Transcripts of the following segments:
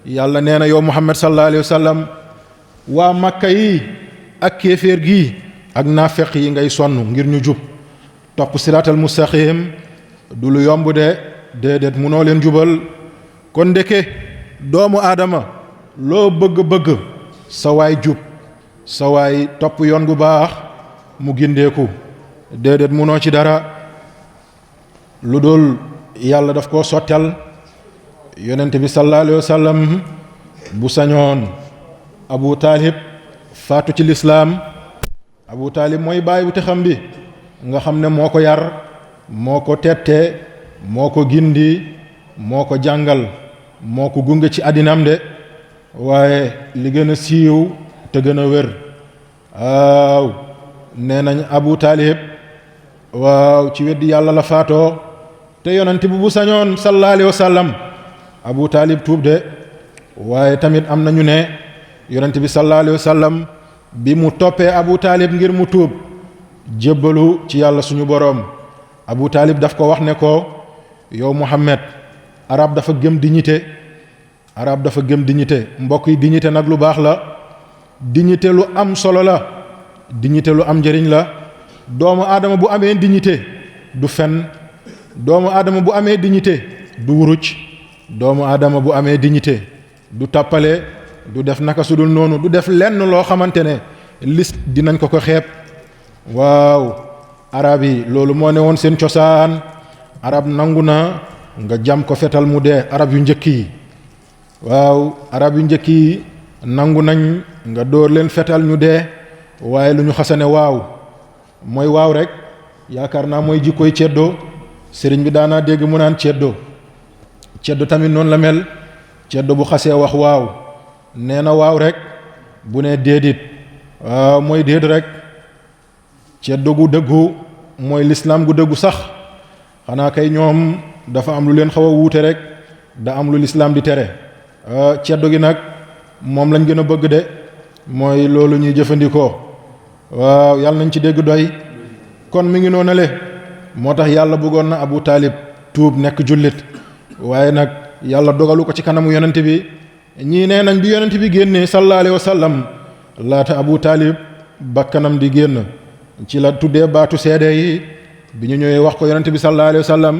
yàlla nee na yow Muhammad sallallahu alayhi wa sallam waa Makka yi ak kéeféer gi ak naafeq yi ngay sonn ngir ñu jub topp siraatal mustaqim du lu yomb de déedéet munoo leen jubal kon ndeke doomu aadama loo bëgg-bëgg sa waay jub sa waay topp yoon gu baax mu gindeeku déedéet munoo ci dara lu dul yàlla daf koo sottal yonent bi sallallahu alayhi wa sallam bu sañoon Abu Taalib faatu ci lislaam Abu Taalib mooy baay bu te xam bi nga xam ne moo ko yar moo ko tette moo ko gindi moo ko jàngal moo ko gunge ci àddinaam de waaye li gën a siiw te gën a wér waaw nee nañ Abu Taalib waaw ci weddi yàlla la faatoo te yonent bi bu sañoon sallallahu alayhi wa sallam Abu Taalib tuub de waaye tamit am nañu ne yonent bi sallallahu alayhi wa sallam bi mu toppee Abu Taalib ngir mu tuub jébbalu ci yàlla suñu boroom Abu Taalib daf ko wax ne ko yow Muhammad arab dafa gëm dignité arab dafa gëm dignité mbokk yi dignité nag lu baax la dignité lu am solo la dignité lu am njëriñ la doomu aadama bu amee dignité du fen doomu aadama bu amee dignité du wuruc doomu aadama bu amee dignité du tàppale du def naka sudul noonu du def lenn loo xamante ne list dinañ ko xeeb waaw arab yi loolu moo ne woon seen cosaan arab nangu na nga jam ko fetal mu dee arab yu njëkk yi waaw arab yu njëkk yi nangu nañ nga dóor leen fetal ñu dee waaye lu ñu xasane waaw mooy waaw rek yaakaar naa mooy jikkoy ceddo sëriñ bi daanaa dégg mu naan ceddo tamit noonu la mel ceddo bu xasee wax waaw nee na waaw rek bu ne déedit waaw mooy déet rek ceddo gu dëggu mooy lislaam gu dëggu sax xanaa kay ñoom dafa am lu leen xaw a wuute rek da am lu lislaam di tere ceddo gi nag moom lañ gën a bëgg de mooy loolu ñuy jëfandikoo waaw yàlla nañ ci dégg doy kon mi ngi noonale moo tax yàlla bëggoon na Abu Taalib tuub nekk jullit waaye nag yàlla dogalu ko ci kanamu yonent bi ñii nee nañ bi yonent bi génnee sallallahu alayhi wa sallam laata Abu Taalib bakkanam di génn ci la tuddee baatu seede yi bi ñu ñëwee wax ko yonent bi sallallahu alayhi wa sallam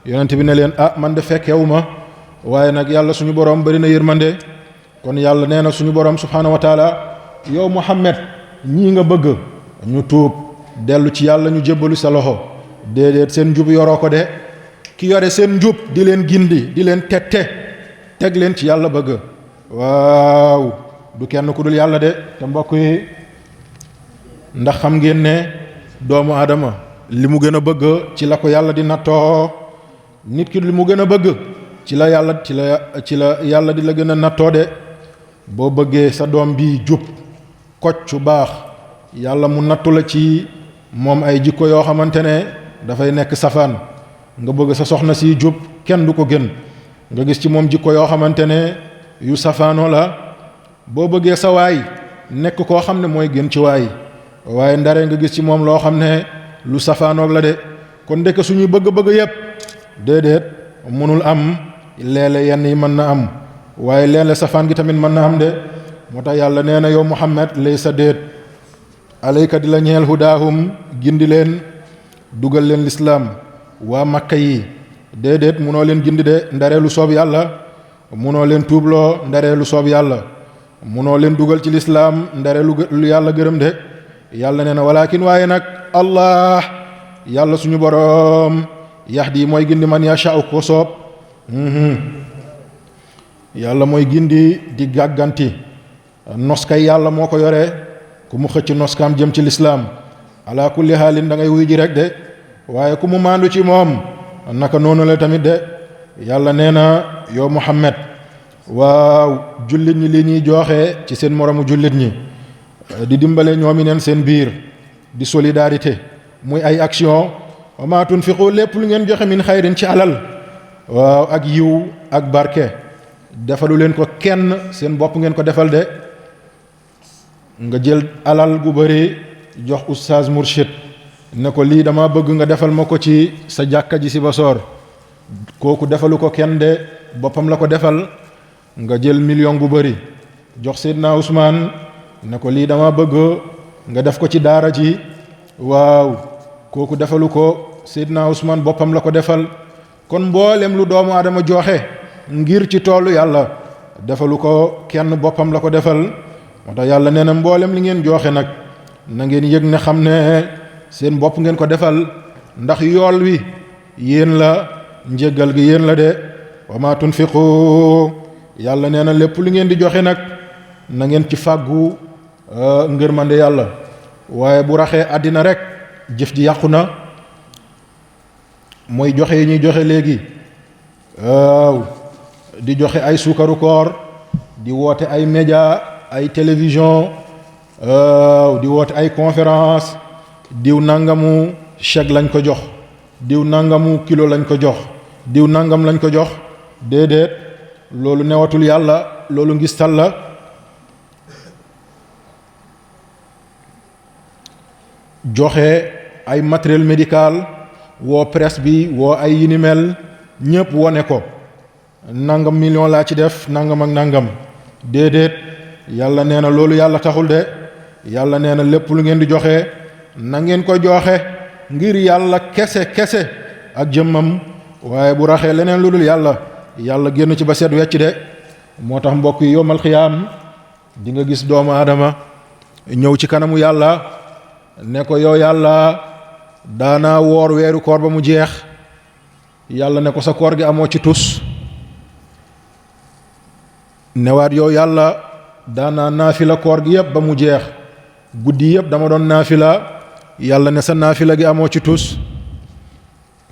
yonent bi ne leen man de fekkewu ma waaye nag yàlla suñu borom bari na yërmande kon yàlla nee na suñu borom subhaanahu wa taala yow Muhammad ñii nga bëgg ñu tuub dellu ci yàlla ñu jébbalu sa loxo déedéet seen njub yoroo ko de ki yore seen njub di leen gindi di leen tette teg leen ci yàlla bëgg waaw du kenn ku dul yàlla de te mbokk yi ndax xam ngeen ne doomu aadama li mu gën a bëgg ci la ko yàlla di nattoo nit ki li mu gën a bëgg ci la yàlla di la gën a nattoo de boo bëggee sa doom bi jub kocc baax yàlla mu nattu la ci moom ay jikko yoo xamante ne dafay nekk safaan nga bëgg sa soxna si jub kenn du ko gën nga gis ci moom jikko yoo xamante ne yu safaanoo la boo bëggee sa waay nekk koo xam ne mooy gën ci waay waaye ndare nga gis ci moom loo xam ne lu safaanoog la de kon ndeke suñuy bëgg-bëgg yépp déedéet mënul am léeg-léeg yenn yi mën na am waaye léeg-léeg safaan gi tamit mën na am de moo tax yàlla nee na yow Muhammad lay sa déet alayka di la ñeel hudaahum gindi leen dugal leen lislaam waa Makka yi déedéet munoo leen gindi de ndaree lu soob yàlla munoo leen tuubloo ndaree lu soob yàlla munoo leen dugal ci lislaam ndaree lu yàlla gërëm de yàlla nee na walakin waaye nag allah yàlla suñu boroom yahdi mooy gindi man yasha ko soob yàlla mooy gindi di gàgganti noskay yàlla moo ko yore ku mu xëcc noskaam jëm ci lislaam ala kulli haalin da ngay wuy ji rek de waaye ku mu maandu ci moom naka noonu la tamit de yàlla nee na yow Muhammad waaw jullit ñi li ñuy joxe ci seen moromu jullit ñi di dimbale ñoomi neen seen biir di solidarité muy ay action wa ma tunfiqu lépp lu ngeen joxe min xayrin ci alal waaw ak yiw ak barke defalu leen ko kenn seen bopp ngeen ko defal de nga jël alal gu bëri jox oustaz Mourchid ne ko lii dama bëgg nga defal ma ko ci sa jàkka ji si Basoor kooku defalu ko kenn de boppam la ko defal nga jël million bu bari jox Seydina Ousmane ne ko lii dama bëgg nga def ko ci daara ji waaw kooku defalu ko Seydina Ousmane boppam la ko defal. kon mboolem lu doomu aadama joxe ngir ci toolu yàlla defalu ko kenn boppam la ko defal. moo tax yàlla nee na mboolem li ngeen joxe nag na ngeen yëg ne xam ne seen bopp ngeen ko defal ndax yool wi yéen la njéggal gi yéen la de. wa ma tunfiqu yàlla nee na lépp li ngeen di joxe nag na ngeen ci fàggu ngërmande yàlla waaye bu raxee àddina rek jëf ji yàqu na. mooy joxe yi ñuy joxe léegi waaw di joxe ay suukaru koor di woote ay média ay télévision waaw di woote ay conférence diw nangamu chèque lañ ko jox diw nangamu kilo lañ ko jox diw nangam lañ ko jox déedéet loolu newatul yàlla loolu ngistal la. joxe ay matériel médical woo presse bi woo ay yi ni mel ñëpp wone ko nangam million laa ci def nangam ak nangam déedéet yàlla nee na loolu yàlla taxul de. yàlla nee na lépp lu ngeen di joxe na ngeen ko joxe ngir yàlla kese kese ak jëmmam waaye bu raxee leneen lu dul yàlla yàlla génn ci ba seet wecc de. moo tax mbokk yi yowmal xiyaam di nga gis doomu aadama ñëw ci kanamu yàlla ne ko yow yàlla daanaa woor weeru koor ba mu jeex. yàlla ne ko sa koor gi amoo ci tus. newaat yow yàlla daanaa naafila koor gi yëpp ba mu jeex guddi yëpp dama doon naafila yàlla ne sa naafila gi amoo ci tus.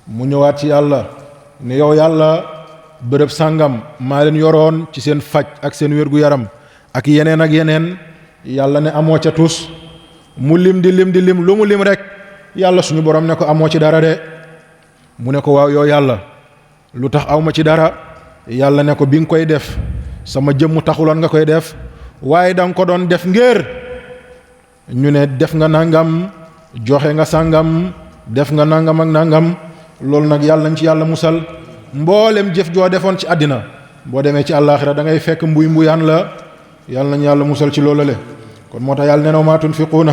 mu ñëwaat ci yàlla ne yow yàlla bërëb sàngam maa leen yoroon ci seen faj ak seen wér-gu-yaram ak yeneen yàlla ne amoo ca tus. mu lim di lim lu mu lim rek yàlla suñu borom ne ko amoo ci dara de. mu ne ko waaw yow yàlla lu tax aw ma ci dara. yàlla ne ko bi nga koy def sama jëmm taxuloon nga koy def waaye da nga ko doon def ngir ñu ne def nga nangam joxe nga sàngam def nga nangam ak nangam. loolu nag yàlla nañ ci yàlla musal. mboolem jëf joo defoon ci àddina boo demee ci àllaaxira da ngay fekk mbuyaan la. yàlla nañ yàlla musal ci loolu le. kon moo tax yàlla nee na maa tunfiquuna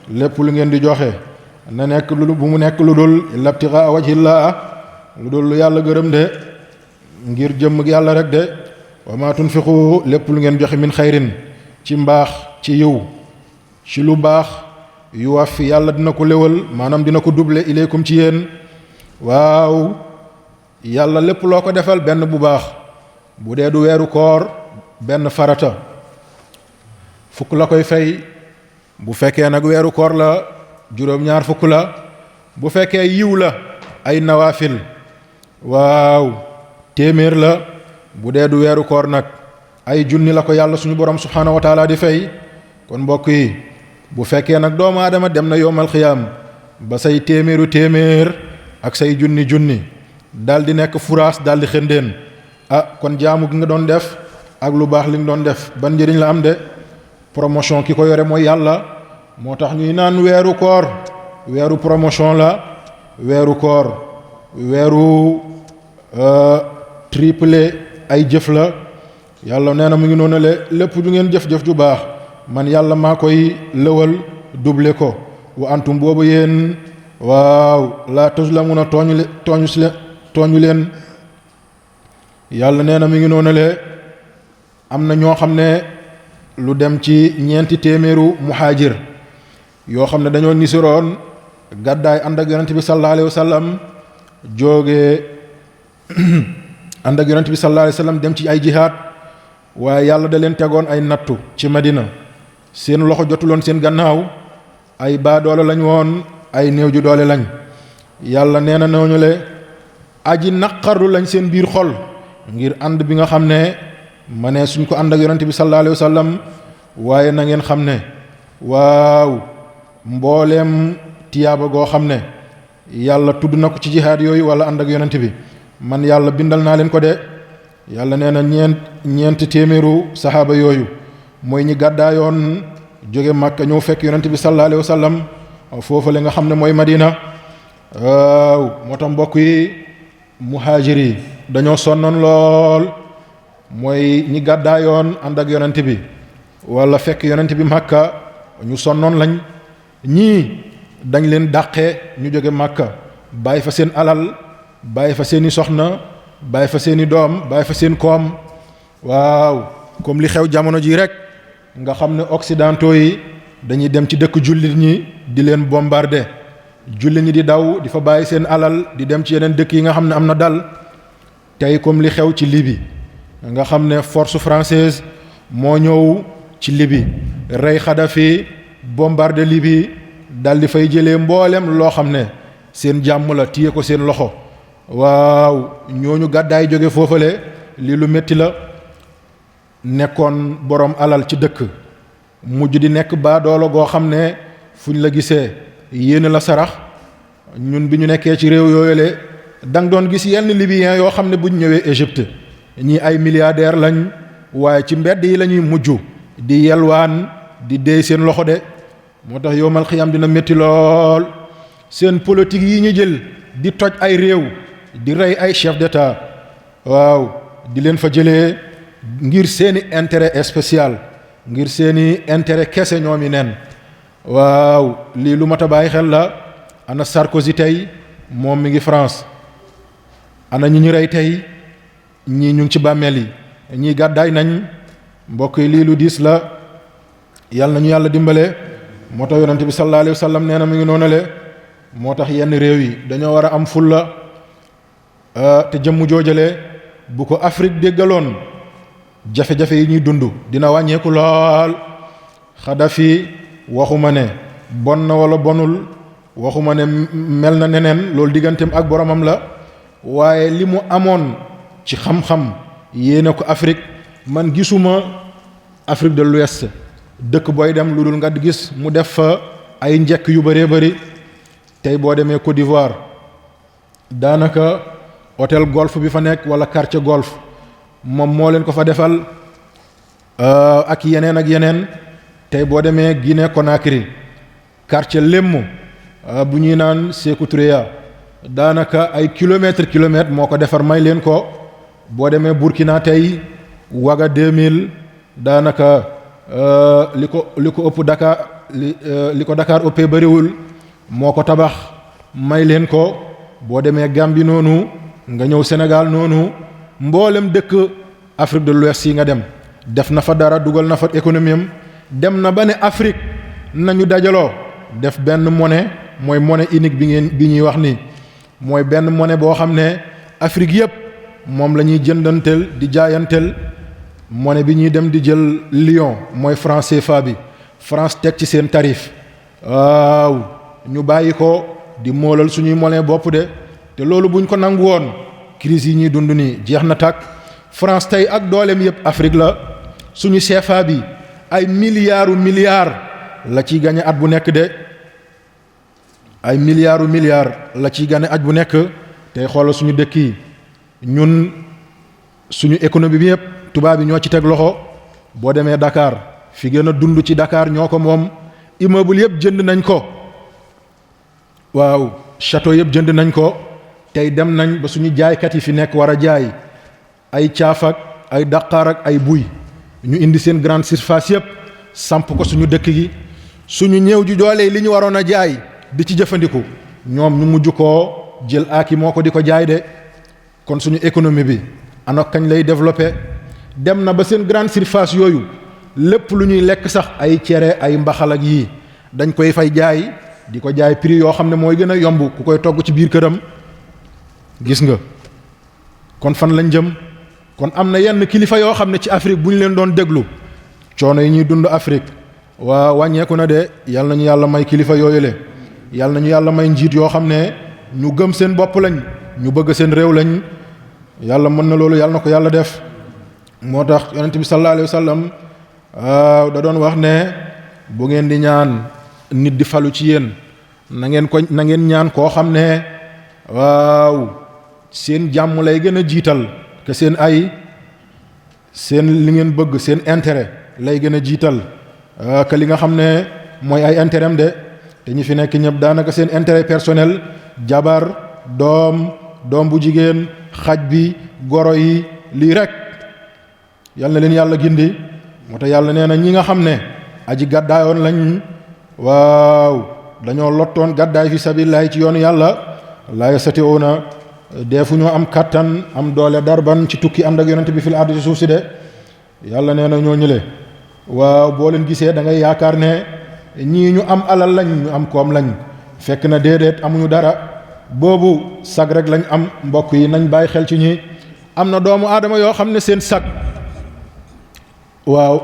lépp lu ngeen di joxe na nekk lu bu mu nekk lu dul illa ibtigaa wajhillah lu dul lu yàlla gërëm de ngir jëmm yàlla rek de. wa maa tunfiqu lépp lu ngeen joxe min xayrin ci mbaax ci yiw ci lu baax yuwaffi yàlla dina ko léwal maanaam dina ko double ilaykum ci yéen. waaw yàlla lépp loo ko defal benn bu baax bu dee du weeru koor benn farata fukk la koy fay. bu fekkee nag weeru koor la juróom-ñaar fukk la. bu fekkee yiw la ay nawaafil waaw téeméer la. bu dee du weeru koor nag ay junni la ko yàlla suñu borom subhaanahu wa taala di fay. kon mbokk yi bu fekkee nag doomu aadama dem na yowmal xiyaam ba say téeméer ak say junni daal di nekk furaas daal di xëndeen kon jaamu gi nga doon def ak lu baax li nga doon def ban njëriñ la am de. promotion ki ko yore mooy yàlla. moo tax ñuy naan weeru koor weeru promotion la. weeru koor weeru triplé ay jëf la. yàlla nee na mu ngi noonu lépp ju ngeen jëf-jëf ju baax man yàlla maa koy lëwal doublé ko. wa antum boobu yéen waaw laa tuzlamuna tooñu leen. yàlla nee na mu ngi noonu am na ñoo xam ne lu dem ci 400 muhaajir yoo xam ne dañoo nisiroon gàddaay ànd ak yonent bi sallallahu alayhi wa sallam jógee ànd ak yonent bi sallallahu alayhi wa sallam dem ci ay jihaad waaye yàlla da leen tegoon ay nattu ci Madina. seen loxo jotuloon seen gannaaw ay baadoole lañ woon ay néew ju doole lañ. yàlla nee na nooñu aji naqarlu lañ seen biir xol ngir ànd bi nga xam ne ma ne suñ ko ànd ak yonent bi sallallahu alayhi wa sallam. waaye na ngeen xam ne waaw mbooleem tiyaaba goo xam ne yàlla tudd na ko ci jihaad yooyu wala ànd ak yonent bi man yàlla bindal naa leen ko de. yàlla nee na ñeent téeméeru saxaaba yooyu mooy ñi gàddaayoon jóge Màkka ñëw fekk yonent bi sallallahu alayhi wa sallam foofu la nga xam ne mooy Madina. waaw moo tax mbokk yi muhaajir yi dañoo sonnoon lool mooy ñi gàddaayoon ànd ak yonent bi wala fekk yonent bi Makka ñu sonnoon lañ. ñii dañ leen dàqee ñu jóge Makka bàyyi fa seen alal bàyyi fa seeni soxna bàyyi fa seeni doom bàyyi fa seen koom. waaw comme li xew jamono ji rek nga xam ne occidentaux yi dañuy dem ci dëkk jullit ñi di leen bombarder jullit ñi di daw di fa bàyyi seen alal di dem ci yeneen dëkk yi nga xam ne am na dal. tey comme li xew ci Libye nga xam ne force française moo ñëw ci Libye rey Kadhafi bombarder Libye dal di fay jëlee mboolem loo xam ne seen jàmm la téye ko seen loxo. waaw ñooñu gàddaay jóge foofale lii lu métti la. nekkoon borom alal ci dëkk mujj di nekk baadoolo goo xam ne fuñ la gisee yéen la sarax. ñun bi ñu nekkee ci réew yooyule dang doon gis yenn libyens yoo xam ne buñ ñëwee Égypte ñii ay milliardaires lañ waaye ci mbedd yi la ñuy mujj di yelwaan di deey seen loxo de. moo tax yowmal xiyam dina métti lool. seen politique yi ñu jël di toj ay réew di rey ay chef d'état waaw di leen fa jëlee ngir seeni intérêt spécial ngir seeni intérêt kese ñoom yi neen. waaw lii lu mat a bàyyi xel la. ana Sarkozy tey moom mi ngi France. ana ñi ñu rey tey ñii ñu ngi ci bàmmeel yi ñii gàddaay nañ. mbokk yi lii lu diis la. yàlla nañu yàlla dimbale. moo tax yonent bi sallallahu alayhi wa sallam nee na mi ngi noonale. moo tax yenn réew yi dañoo war a am fulla te jëmm joojale bu ko Afrique déggaloon jafe-jafe yi ñuy dund dina wàññeeku lool. Kadhafi waxuma ne bon na wala bonul waxuma ne mel na neneen loolu digganteem ak boromam la waaye li mu amoon ci xam-xam yéene ko Afrique man gisuma Afrique de l'Ouest dëkk booy dem lu dul nga gis mu def fa ay njekk yu bëree bëri. tey boo demee Côte d'Ivoire daanaka hôtel golf bi fa nekk wala quartier golf moom moo leen ko fa defal ak yeneen. tey boo demee Guinée Conakry quartier Lému bu ñuy naan Sékou Touré daanaka ay kilomètres moo ko defar may leen ko. boo demee Burkina tey Ouaga 2000 daanaka li ko ëpp Dakar li ko Dakar ëppee bëriwul moo ko tabax may leen ko. boo demee Gambie noonu nga ñëw Sénégal noonu mboolem dëkk Afrique de l'Ouest yi nga dem def na fa dara dugal na fa économie am dem na ba ne Afrique nañu dajaloo def benn monnaie mooy monnaie unique bi ñuy wax ni mooy benn monnaie boo xam ne Afrique yëpp moom la ñuy jëndanteel di jaayanteel. monnaie bi ñuy dem di jël Lyon mooy franc CFA bi France teg ci seen tarif. waaw ñu bàyyi ko di moolal suñuy monnaie bopp de te loolu buñ ko nangu woon crise yi ñuy dund nii jeex na tàkk. France tey ak dooleem yëpp Afrique la. suñu CFA bi ay milliards la ciy gagné at bu nekk de. ay milliards la ciy gagné at bu nekk. tey xoolal suñu dëkk yi ñun suñu économie bi yëpp tubaab yi ñoo ci teg loxo. boo demee Dakar fi gën a dund ci Dakar ñoo ko moom. immeuble yëpp jënd nañ ko. waaw château yëpp jënd nañ ko. tey dem nañ ba suñu jaaykat yi fi nekk war a jaay ay caaf ak ay daqaar ak ay buy ñu indi seen grande surface yëpp samp ko suñu dëkk gi. suñu ñëw ju doole li ñu waroon a jaay di ci jëfandiku ñoom ñu mujj koo jël aaki moo ko di ko jaay de. kon suñu économie bi ana kañ lay développé. dem na ba seen grande surface yooyu lépp lu ñuy lekk sax ay cere ay mbaxal ak yii dañ koy fay jaay di ko jaay prix yoo xam ne mooy gën a yomb ku koy togg ci biir këram. gis nga kon fan lañ jëm. kon am na yenn kilifa yoo xam ne ci Afrique bu ñu leen doon déglu coono yi ñuy dund Afrique waa wàññeeku na de. yal nañu yàlla may kilifa yooyu le yal nañu yàlla may njiit yoo xam ne ñu gëm seen bopp lañ ñu bëgg seen réew lañ. yàlla mën na loolu yàlla na ko yàlla def. moo tax yonent bi sallallahu alayhi wa sallam da doon wax ne bu ngeen di ñaan nit di falu ci yéen na ngeen ñaan koo xam ne waaw seen jàmm lay gën a jiital que seen li ngeen bëgg seen intérêt lay gën a jiital que li nga xam ne mooy ay intérêt am de. te ñi fi nekk ñëpp daanaka seen intérêt personnel jabar doom bu jigéen xaj bi goro yi lii rek yal na leen yàlla gindi. moo tax yàlla nee na ñi nga xam ne aji gàddaayoon lañ waaw dañoo lottoon gàddaay fi sabilillahi ci yoonu yàlla laa yastati'uuna deefu ñoo am kattan am doole darban ci tukki ànd ak yonent bi fil ardi ci suuf si de yàlla nee na ñoo ñële waaw boo leen gisee da ngay yaakaar ne ñii ñu am alal lañ ñu am koom lañ fekk na déedéet amuñu dara boobu sag rek lañ am. mbokk yi nañ bàyyi xel ci ñi am na doomu aadama yoo xam ne seen sag waaw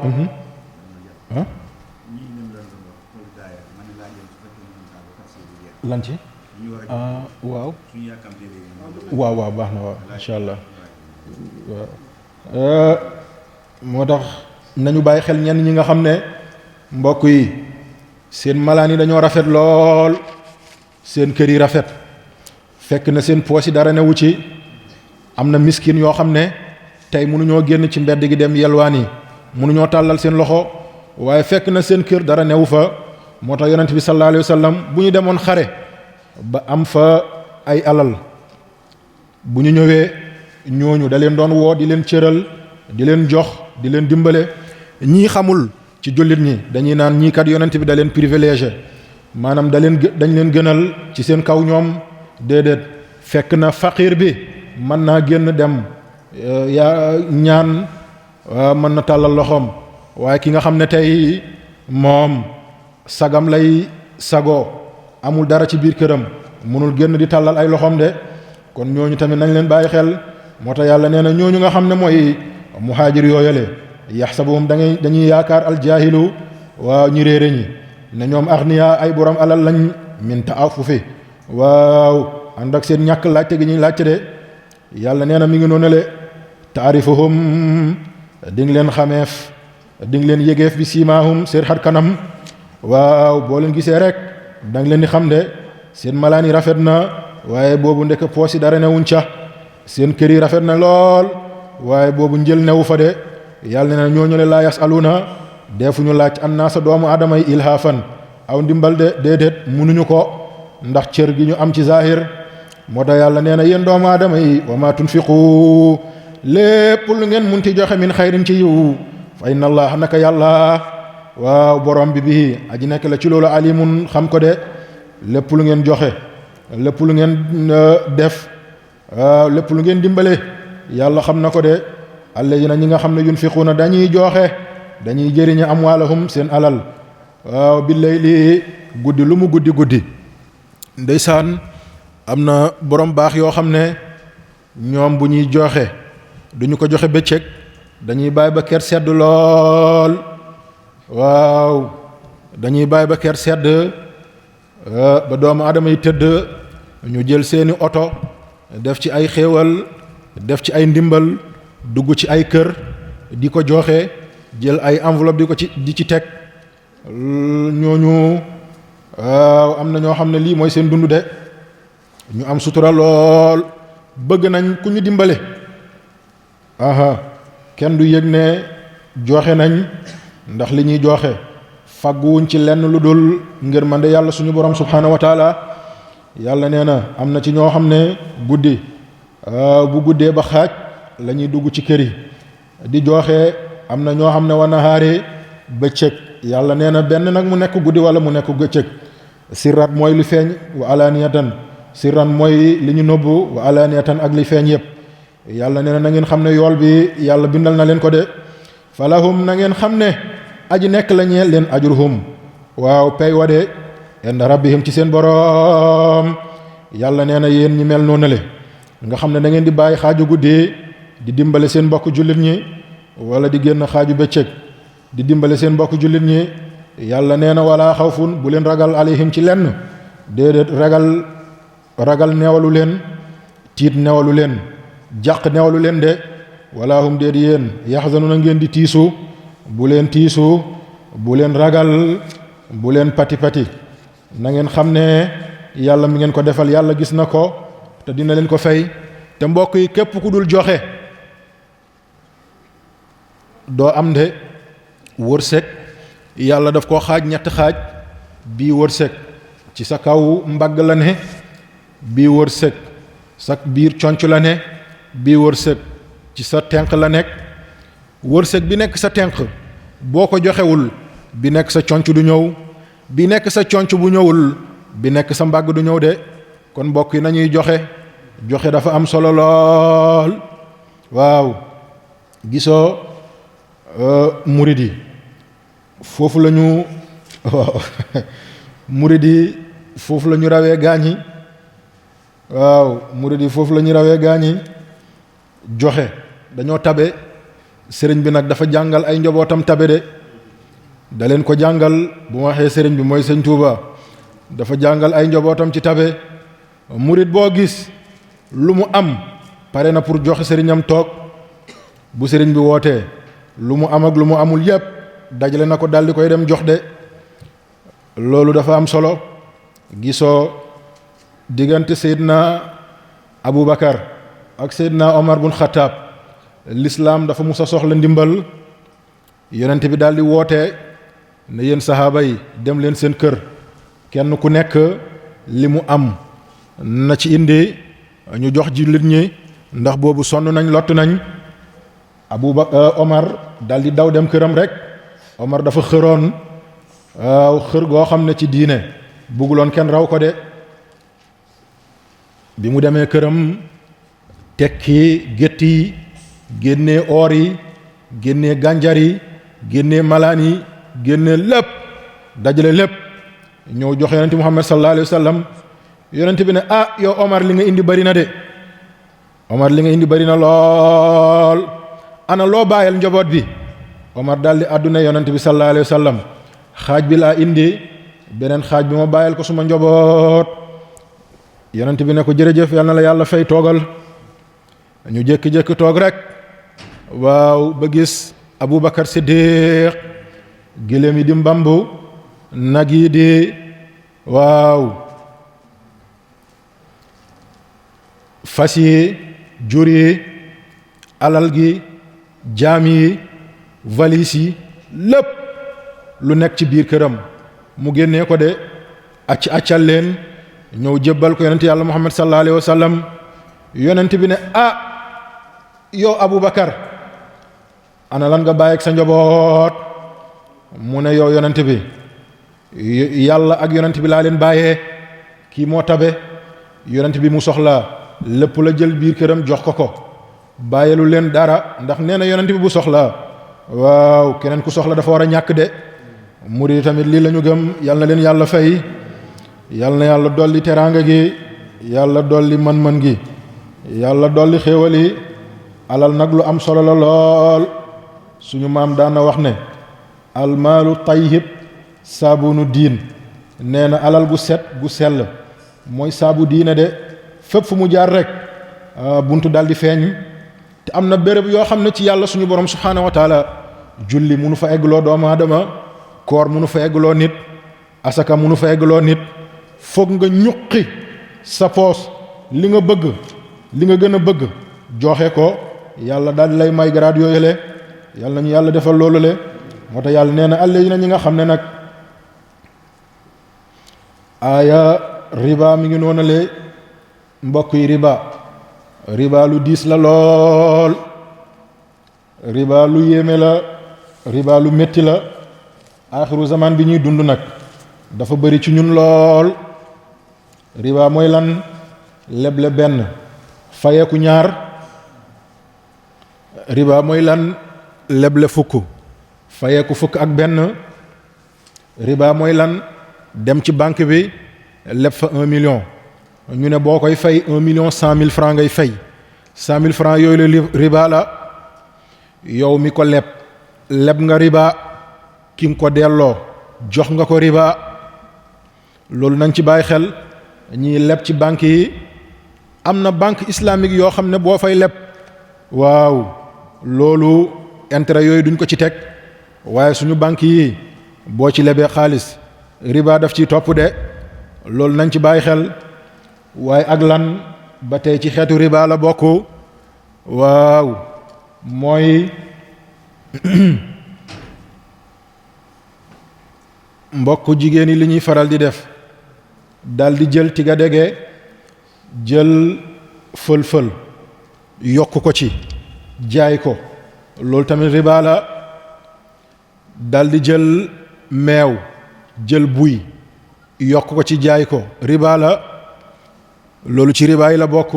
lan ci waaw waaw baax na waaw incha allah waaw moo tax nañu bàyyi xel ñenn ñi nga xam ne mbokk yi seen malaan yi dañoo rafet lool seen kër yi rafet fekk na seen poos yi dara newu ci. am na miskin yoo xam ne tey mënuñoo génn ci mbedd gi dem yelwaan yi mënuñoo tàllal seen loxo waaye fekk na seen kër dara newu fa. moo tax yonent bi sallallahu alayhi wa sallam bu ñu demoon xare ba am fa ay alal bu ñu ñëwee ñooñu da leen doon woo di leen cëral di leen jox di leen dimbale. ñii xamul ci jullit ñi dañuy naan ñii kat yonent bi da leen privilégié maanaam dañ leen gënal ci seen kaw ñoom. déedéet fekk na faqiir bi mën naa génn dem yaa ñaan mën na tàllal loxoom waaye ki nga xam ne tey moom sagam lay sagoo amul dara ci biir këram mënul génn di tàllal ay loxoom de kon ñooñu tamit nañ leen bàyyi xel. moo tax yàlla nee na ñooñu nga xam ne mooy muhaajir yooyale yaxsabuhum dañuy yaakaar aljaahilu waaw ñi réere ñi ne ñoom agniya ay borom alal lañ min ta'affufi waaw ànd ak seen ñàkk laajte gi ñuy laajte de yàlla nee na mi ngi noonu le taarifuhum di nga leen xameef di nga leen yégeef bi siimaahum seen xar kanam waaw boo leen gisee rek da nga leen di xam de seen malaan yi rafet na waaye boobu ndek poos yi dara newuñ ca seen kër yi rafet na lool waaye boobu njël newu fa de yàlla nee na ñooñu le laa yasaluuna deefuñu laaj annaasa doomu aadama yi ilhaafan aw ndimbal de déedéet munuñu ko ndax cër gi ñu am ci zahir. moo tax yàlla nee na yéen doomu aadama yi wa ma tunfiqu lépp lu ngeen munti joxe min xayrin ci yiw fa inna allah naka yàlla waaw borom bi aji nekk la ci loolu alimun xam ko de. lépp lu ngeen joxe lépp lu ngeen def lépp lu ngeen dimbale yàlla xam na ko de. alladina ñi nga xam ne yunfiquuna dañuy joxe dañuy jëriñe amwaalahum seen alal waaw billayli guddi lu mu guddi ndeysaan am na borom baax yoo xam ne ñoom bu ñuy joxe duñu ko joxe bëccëg dañuy bàyyi ba ker sedd lool waaw dañuy bàyyi ba ker sedd ba doomu aadama yi tëdd ñu jël seeni oto def ci ay xéewal def ci ay ndimbal dugg ci ay kër di ko joxe jël ay enveloppe di ci teg ñooñu waaw am na ñoo xam ne lii mooy seen dund de ñu am sutura lool bëgg nañ ku ñu dimbale kenn du yëg ne joxe nañ ndax li ñuy joxe fagguwuñ ci lenn lu dul ngir man de yàlla suñu borom subhaanahu wa taala. yàlla nee na am na ci ñoo xam ne guddi bu guddee ba xaaj la ñuy dugg ci kër yi di joxe. am na ñoo xam ne wa nahaari bëccëg yàlla nee na benn nag mu nekk guddi wala mu nekk bëccëg. sirrat mooy li feeñ wa alaaniyatan sirran mooy li ñu nëbbu wa alaaniyatan ak li feeñ yépp yàlla nee na ngeen xam ne yool bi yàlla bindal na leen ko de. falahum na ngeen xam ne aji nekk la ñeel leen ajruhum waaw pay wa de inda rabbihim ci seen boroom. yàlla nee na yéen ñi mel noonu le nga xam ne da ngeen di bàyyi xaaju guddi di dimbale seen mbokk jullit ñi wala di génn xaaju bëccëg di dimbale seen mbokk jullit ñi yàlla nee na wala xawfun bu leen ragal alayhim ci lenn déedéet ragal neewalu leen tiit neewalu leen jàq neewalu leen de wala hum déet yéen yaxzanuna ngeen di tiisu bu leen tiisu bu leen ragal bu leen pati na ngeen xam ne yàlla mi ngeen ko defal yàlla gis na ko te dina leen ko fay. te mbokk yi képp ku dul joxe doo am de wërsëg yàlla daf koo xaaj ñetti xaaj bii wërsëg ci sa kaw mbagg la ne bii wërsëg sa biir conc la ne bii wërsëg ci sa tenq la nekk wërsëg bi nekk sa tenq boo ko joxewul bi nekk sa conc du ñëw, bi nekk sa conc bu ñëwul bi nekk sa mbàgg du ñëw de. kon mbokk yi nañuy joxe dafa am solo lool. waaw gisoo murid yi foofu la ñu waaw murid yi foofu la ñu rawee gaañi. waaw murid yi foofu la ñu rawee gaañi. joxe dañoo tabe. sëriñ bi nag dafa jàngal ay njobootam tabe de. da leen ko jàngal. bu ma waxee sëriñ bi mooy sëñ Tuuba. dafa jàngal ay njobootam ci tabe. murid boo gis lu mu am pare na pour joxe sëriñam toog. bu sëriñ bi wootee lu mu am ak lu mu amul yépp dajale na ko daldi koy dem jox de. loolu dafa am solo. gisoo diggante Seydina Aboubacar ak Seydina Omar bun Xattaab lislaam dafa musa soxla ndimbal. yonent bi daldi woote ne yéen saxaaba yi dem leen seen kër kenn ku nekk li mu am na ci indi ñu jox jullit ñi ndax boobu sonn nañ lott nañ. Omar daldi daw dem këram rek. Omar dafa xëroon waaw xër goo xam ne ci diine bugguloon kenn raw ko de. bi mu demee këram tekki gétt yi génnee oor yi génnee gànjar yi génnee malaan yi génnee lépp dajale lépp ñëw jox yonente Muhammad sallallahu alayhi wa sallam. yonente bi ne yow Omar li nga indi bari na de. Omar li nga indi bari na lool. ana loo bàyyal njaboot bi. Omar daldi àdduna yonent bi sallallahu alayhi wa sallam xaaj bi laa indi beneen xaaj bi ma bàyyal ko suma njaboot. yonent bi ne ko jërëjëf yal na la yàlla fay toogal. ñu jékki-jékki toog rek waaw ba gis Aboubacar Siddiq gëléem yi di mbambu nag yi di waaw fas yi jur yi alal gi jaam yi valise yi lépp lu nekk ci biir këram mu génnee ko de accal leen ñëw jébbal ko yonent yàlla Muhammad sallallahu alayhi wa sallam. yonent bi ne yow Aboubacar ana lan nga bàyyi ak sa njaboot. mu ne yow yonent bi yàlla ak yonent bi laa leen bàyyee. kii moo tabe. yonent bi mu soxlaa lépp la jël biir këram jox ko bàyyilu leen dara ndax nee na yonent bi bu soxlaa waaw keneen ku soxla dafa war a ñàkk de. murid tamit lii la ñu gëm. yal na leen yàlla fay. yal na yàlla dolli teraanga gi. yàlla dolli man-man gi. yàlla dolli xéewal yi. alal nag lu am solo la lool. suñu maam daan na wax ne almaalu tayyib saabunu diin. nee na alal gu set gu sell mooy saabu diine de. fépp fu mu jaar rek buntu daldi feeñ. te am na béréb yoo xam ne ci yàlla suñu borom subhaanahu wa taala julli munu fa eggloo doomu aadama. koor munu fa eggloo nit. asaka munu fa eggloo nit. foog nga ñuqi sa poos li nga bëgg li nga gën a bëgg joxe ko yàlla daal lay may garaat yooyu le. yàlla nañu yàlla defal loolu le. moo tax yàlla nee na alladina ñi nga xam ne nag aaya riba mi ngi noonale mbokk yi riba lu diis la lool. riba lu yéeme la. riba lu métti la. aaxiru zaman bi ñuy dund nag dafa bëri ci ñun lool. riba mooy lan. leble benn fayeeku ñaar. riba mooy lan. leble fukk fayeeku fukk ak benn. riba mooy lan. dem ci banque bi leb fa 1 million ñu ne boo koy fay 1,100,000 francs ngay fay. 100,000 francs yooyu la riba la. yow mi ko leb nga riba. ki nga ko delloo jox nga ko riba. loolu nañ ci bàyyi xel. ñiy leb ci banque yi am na banque islamique yoo xam ne boo fay leb waaw loolu intérêt yooyu duñ ko ci teg. waaye suñu banque yi boo ci lebee xaalis riba daf ciy topp de. loolu nañ ci bàyyi xel. waaye ak lan ba tey ci xeetu riba la bokk. waaw mooy mbokk jigéen yi li ñuy faral di def dal di jël tiga dege jël fël-fël yokk ko ci jaay ko loolu tamit riba la. daldi jël meew jël buy yokk ko ci jaay ko riba la. loolu ci riba yi la bokk.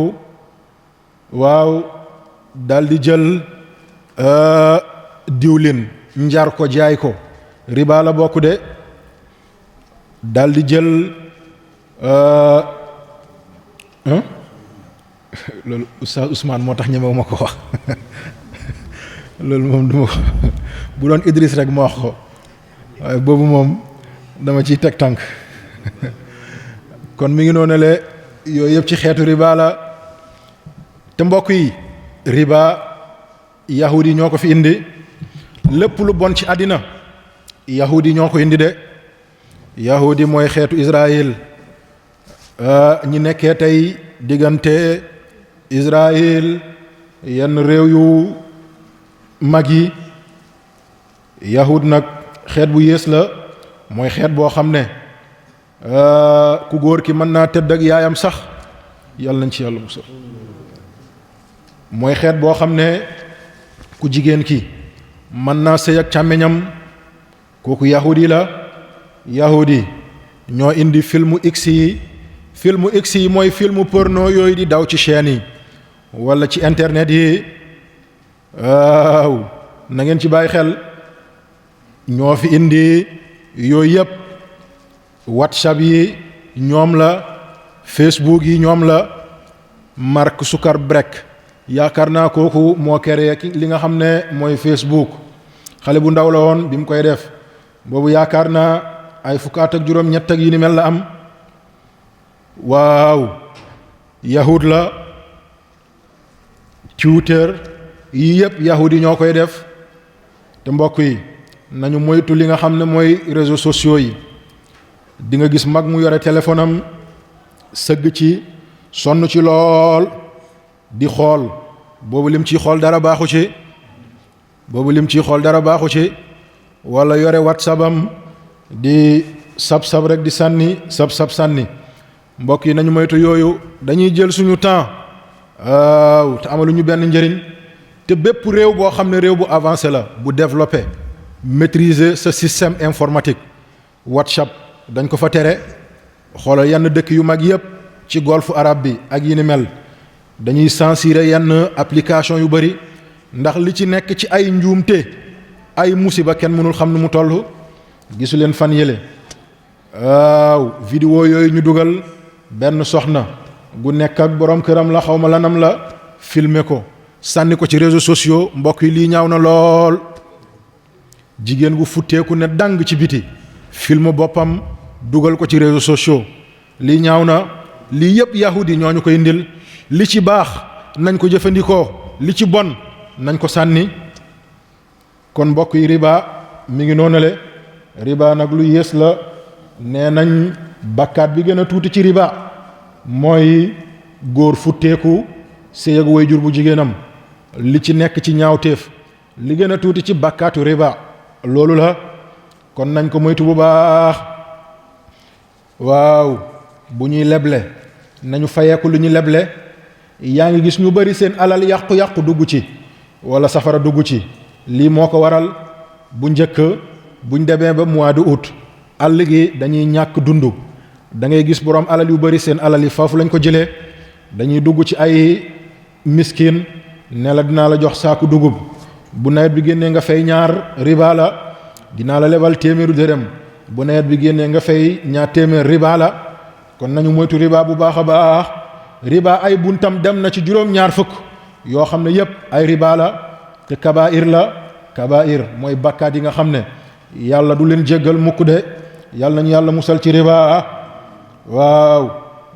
waaw daldi jël diwlin njar ko jaay ko riba la bokk de. daldi jël loolu Oustaz Ousmane moo tax ñemewu ma ko wax loolu moom duma bu doon Idriss rek ma wax ko waaye boobu moom dama ciy teg tànk kon mi ngi noonu le yooyu yëpp ci xeetu riba la. te mbokk yi riba yahudi ñoo ko fi indi. lépp lu bon ci àddina yahudi ñoo ko indi de. yahudi mooy xeetu Israël ñi nekkee tey diggante Israël yenn réew yu mag yi. yahud nag xeet bu yées la mooy xeet boo xam ne ku góor ki mën naa tëdd ak yaayam sax yàlla nañ ci yàlla musal. mooy xeet boo xam ne ku jigéen ki mën naa sëy ak càmmeñam kooku yahudi la. yahudi ñoo indi filmu X yi. filmu X yi mooy filmu porno yooyu di daw ci chaîne yi wala ci internet yi. waaw na ngeen ci bàyyi xel. ñoo fi indi yooyu yëpp. WhatsApp yi ñoom la. Facebook yi ñoom la. Mark Zuckerberg yaakaar naa kooku moo créé li nga xam ne mooy Facebook. xale bu ndaw la woon bi mu koy def boobu yaakaar naa ay fukkaat ak juróom-ñett ak yi ni mel la am. waaw yahud la. Twitter yii yëpp yahud yi ñoo koy def. te mbokk yi nañu moytu li nga xam ne mooy réseaux sociaux yi. di nga gis mag mu yore téléphone am sëgg ci sonn ci lool di xool boobu lim ciy xool dara baaxu ci. boobu lim ciy xool dara baaxu ci. wala yore WhatsApp am di sab-sab rek di sànni sab-sab sànni. mbokk yi nañu moytu yooyu dañuy jël suñu temps waaw te amaluñu benn njëriñ. te bépp réew boo xam ne réew bu avancé la bu développé maîtriser ce système informatique. WhatsApp dañ ko fa tere. xoolal yenn dëkk yu mag yépp ci golfe arabe bi ak yi ni mel dañuy censurer yenn application yu bari ndax li ci nekk ci ay njuumte ay musiba kenn mënul xam nu mu toll. gisu leen fan yële waaw vidéo yooyu ñu dugal benn soxna gu nekk ak borom këram la xawma lanam la filmer ko sànni ko ci réseaux sociaux. mbokk yi lii ñaaw na lool. jigéen gu futteeku ne dang ci biti film boppam dugal ko ci réseaux sociaux. lii ñaaw na. lii yëpp yahudi ñoo ñu koy indil. li ci baax nañ ko jëfandikoo li ci bon nañ ko sànni. kon mbokk yi riba mi ngi noonale. riba nag lu yées la. nee nañ bakkaat bi gën a tuuti ci riba mooy góor futteeku sëy ak waajur bu jigéenam. li ci nekk ci ñaawteef li gën a tuuti ci bakkaatu riba loolu la. kon nañ ko moytu bu baax. waaw bu ñuy leble nañu fayeeku lu ñu leble. yaa ngi gis ñu bari seen alal yàqu-yàqu dugg ci wala safara dugg ci. lii moo ko waral bu njëkk buñ demee ba mois de août àll gi dañuy ñàkk dund. da ngay gis borom alal yu bari seen alal yi foofu lañ ko jëlee. dañuy dugg ci ay miskin ne la dinaa la jox saaku dugub bu nawet bi génnee nga fay ñaar riba la. dinaa la lebal téeméeru dërëm bu nawet bi génnee nga fay ñaar téeméer riba la. kon nañu moytu riba bu baax a baax. riba ay buntam dem na ci juróom-ñaar fukk yoo xam ne yépp ay riba la. te kabair la. kabair mooy bakkaat yi nga xam ne yàlla du leen jéggal mukk de. yàlla nañu yàlla musal ci riba. waaw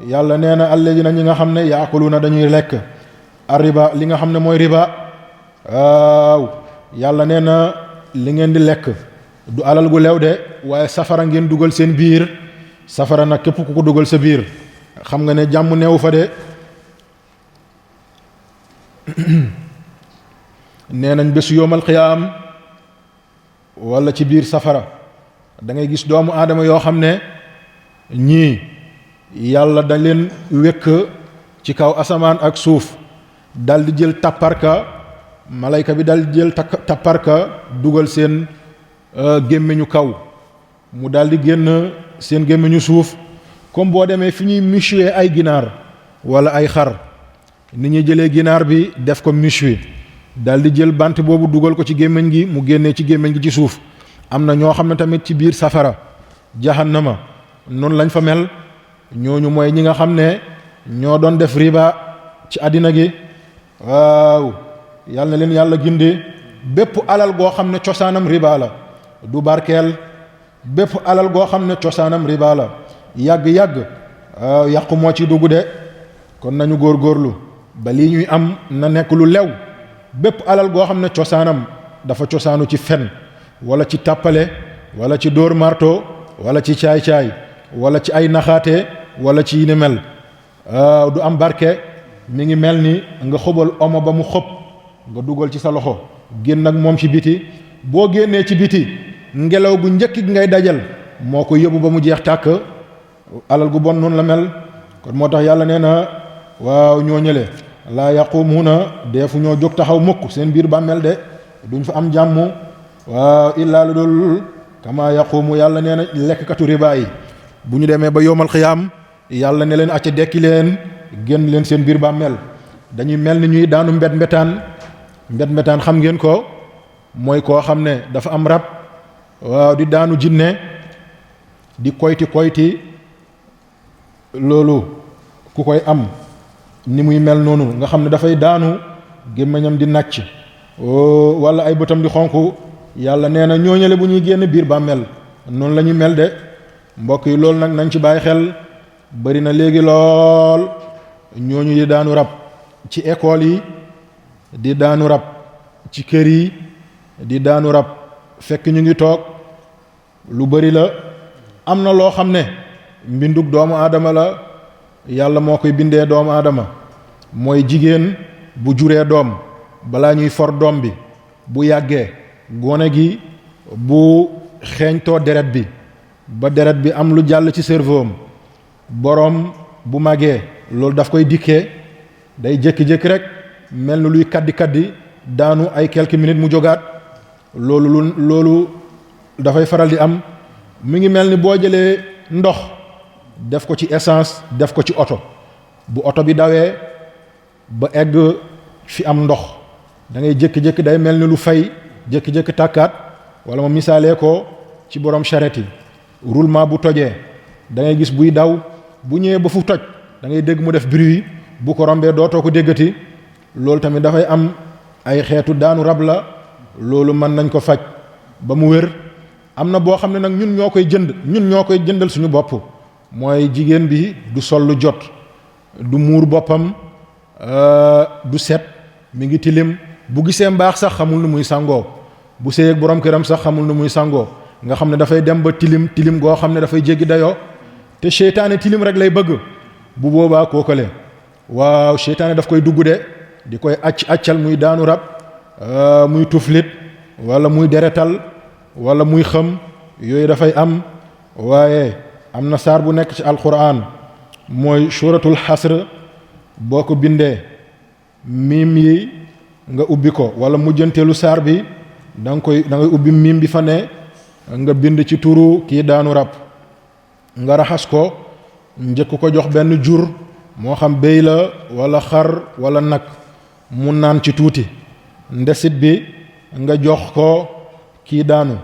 yàlla nee na alladina ñi nga xam ne yaakuluuna dañuy lekk arriba li nga xam ne mooy riba. waaw yàlla nee na li ngeen di lekk du alal gu lew de waaye safara ngeen dugal seen biir. safara nag képp ku ko dugal sa biir xam nga ne jàmm neewu fa de. nee nañ bésu yowmal qiyaam wala ci biir safara da ngay gis doomu aadama yoo xam ne ñii yàlla da leen wékk ci kaw asamaan ak suuf daldi jël tàpparka malayka bi dal jël tapparka dugal seen gémmiñu kaw mu daal di génn seen gémmiñu suuf comme boo demee fi ñuy méchouer ay ginaar wala ay xar ni ñuy jëlee ginaar bi def ko méchoui daal di jël bant boobu dugal ko ci gémmiñ gi mu génnee ci gémmiñ gi ci suuf. am na ñoo xam ne tamit ci biir safara jahannama noonu lañ fa mel ñooñu mooy ñi nga xam ne ñoo doon def riba ci àddina gi. waaw yàlla na leen yàlla gindi. bépp alal goo xam ne cosaanam riba la du barkeel, bépp alal goo xam ne cosaanam riba la yàgg-yàgg yàqu moo ci dugg de. kon nañu góorgóorlu ba lii ñuy am na nekk lu lew. bépp alal goo xam ne cosaanam dafa cosaanu ci fen wala ci tàppale wala ci dóor marto wala ci caay-caay wala ci ay naxaate wala ci ni mel du am barke. mi ngi mel ni nga xobal omo ba mu xob nga dugal ci sa loxo génn ak moom ci biti. boo génnee ci biti ngelaw gu njëkk gi ngay dajal moo ko yóbbu ba mu jeex tàkk. alal gu bon noonu la mel. kon moo tax yàlla nee na waaw ñoo ñële laa yaqumuuna deefu ñoo jóg taxaw mukk seen biir bàmmeel de duñ fa am jàmm. waaw illaa lu dul kama yaqumu yàlla nee na lekkkatu riba yi bu ñu demee ba yowmal xiyaam yàlla ne leen acca dekki leen génn leen seen biir bàmmeel. dañuy mel ni ñuy daanu mbet-mbetaan xam ngeen ko mooy koo xam ne dafa am rab waaw di daanu jinne di koyti loolu ku koy am ni muy mel noonu nga xam ne dafay daanu gémmiñam di nàcc wala ay bëtam di xonq. yàlla nee na ñooñale bu ñuy génn biir bàmmeel noonu la ñuy mel de. mbokk yi loolu nag nañ ci bàyyi xel. bari na léegi lool ñooñu di daanu rab ci école yi, di daanu rab ci kër yi, di daanu rab fekk ñu ngi toog. lu bari la. am na loo xam ne mbindug doomu aadama la yàlla moo koy bindee doomu aadama. mooy jigéen bu juree doom balaa ñuy for doom bi bu yàggee gone gi bu xeeñtoo deret bi ba deret bi am lu jàll ci cerveau am boroom bu màggee loolu daf koy dikkee day jékki-jékki rek mel ni luy kaddi daanu ay quelques minutes mu jógaat. loolu dafay faral di am. mi ngi mel ni boo jëlee ndox def ko ci essence def ko ci oto. bu oto bi dawee ba egg fi am ndox da ngay jékki-jékki day mel ni lu fay jékki-jékki tàkkaat. wala ma misaalee ko ci borom charrette yi roulement bu tojee da ngay gis buy daw bu ñëwee ba fu toj da ngay dégg mu def bruit bu ko rombee dootoo ko déggati. loolu tamit dafay am ay xeetu daanu rab la. loolu mën nañ ko faj ba mu wér. am na boo xam ne nag ñun ñoo koy jëndal suñu bopp. mooy jigéen bi du sol lu jot, du muur boppam, du set, mi ngi tilim. bu gisee mbaax sax xamul nu muy sangoo. bu sëy ak borom këram sax xamul nu muy sangoo. nga xam ne dafay dem ba tilim goo xam ne dafay jéggi dayoo. te seytaane tilim rek lay bëgg. bu boobaa kookale waaw seytaane daf koy dugg de di koy accal muy daanu rab, muy tuflit wala muy deretal wala muy xëm. yooyu dafay am. waaye am na saar bu nekk ci alquran mooy suratul xasr. boo ko bindee miim yi nga ubbi ko wala mujjanteelu saar bi da ngay ubbi miim bi fa ne nga bind ci turu kii daanu rab nga raxas ko njëkk ko jox benn jur moo xam béy la wala xar wala nag mu naan ci tuuti. ndesit bi nga jox ko kii daanu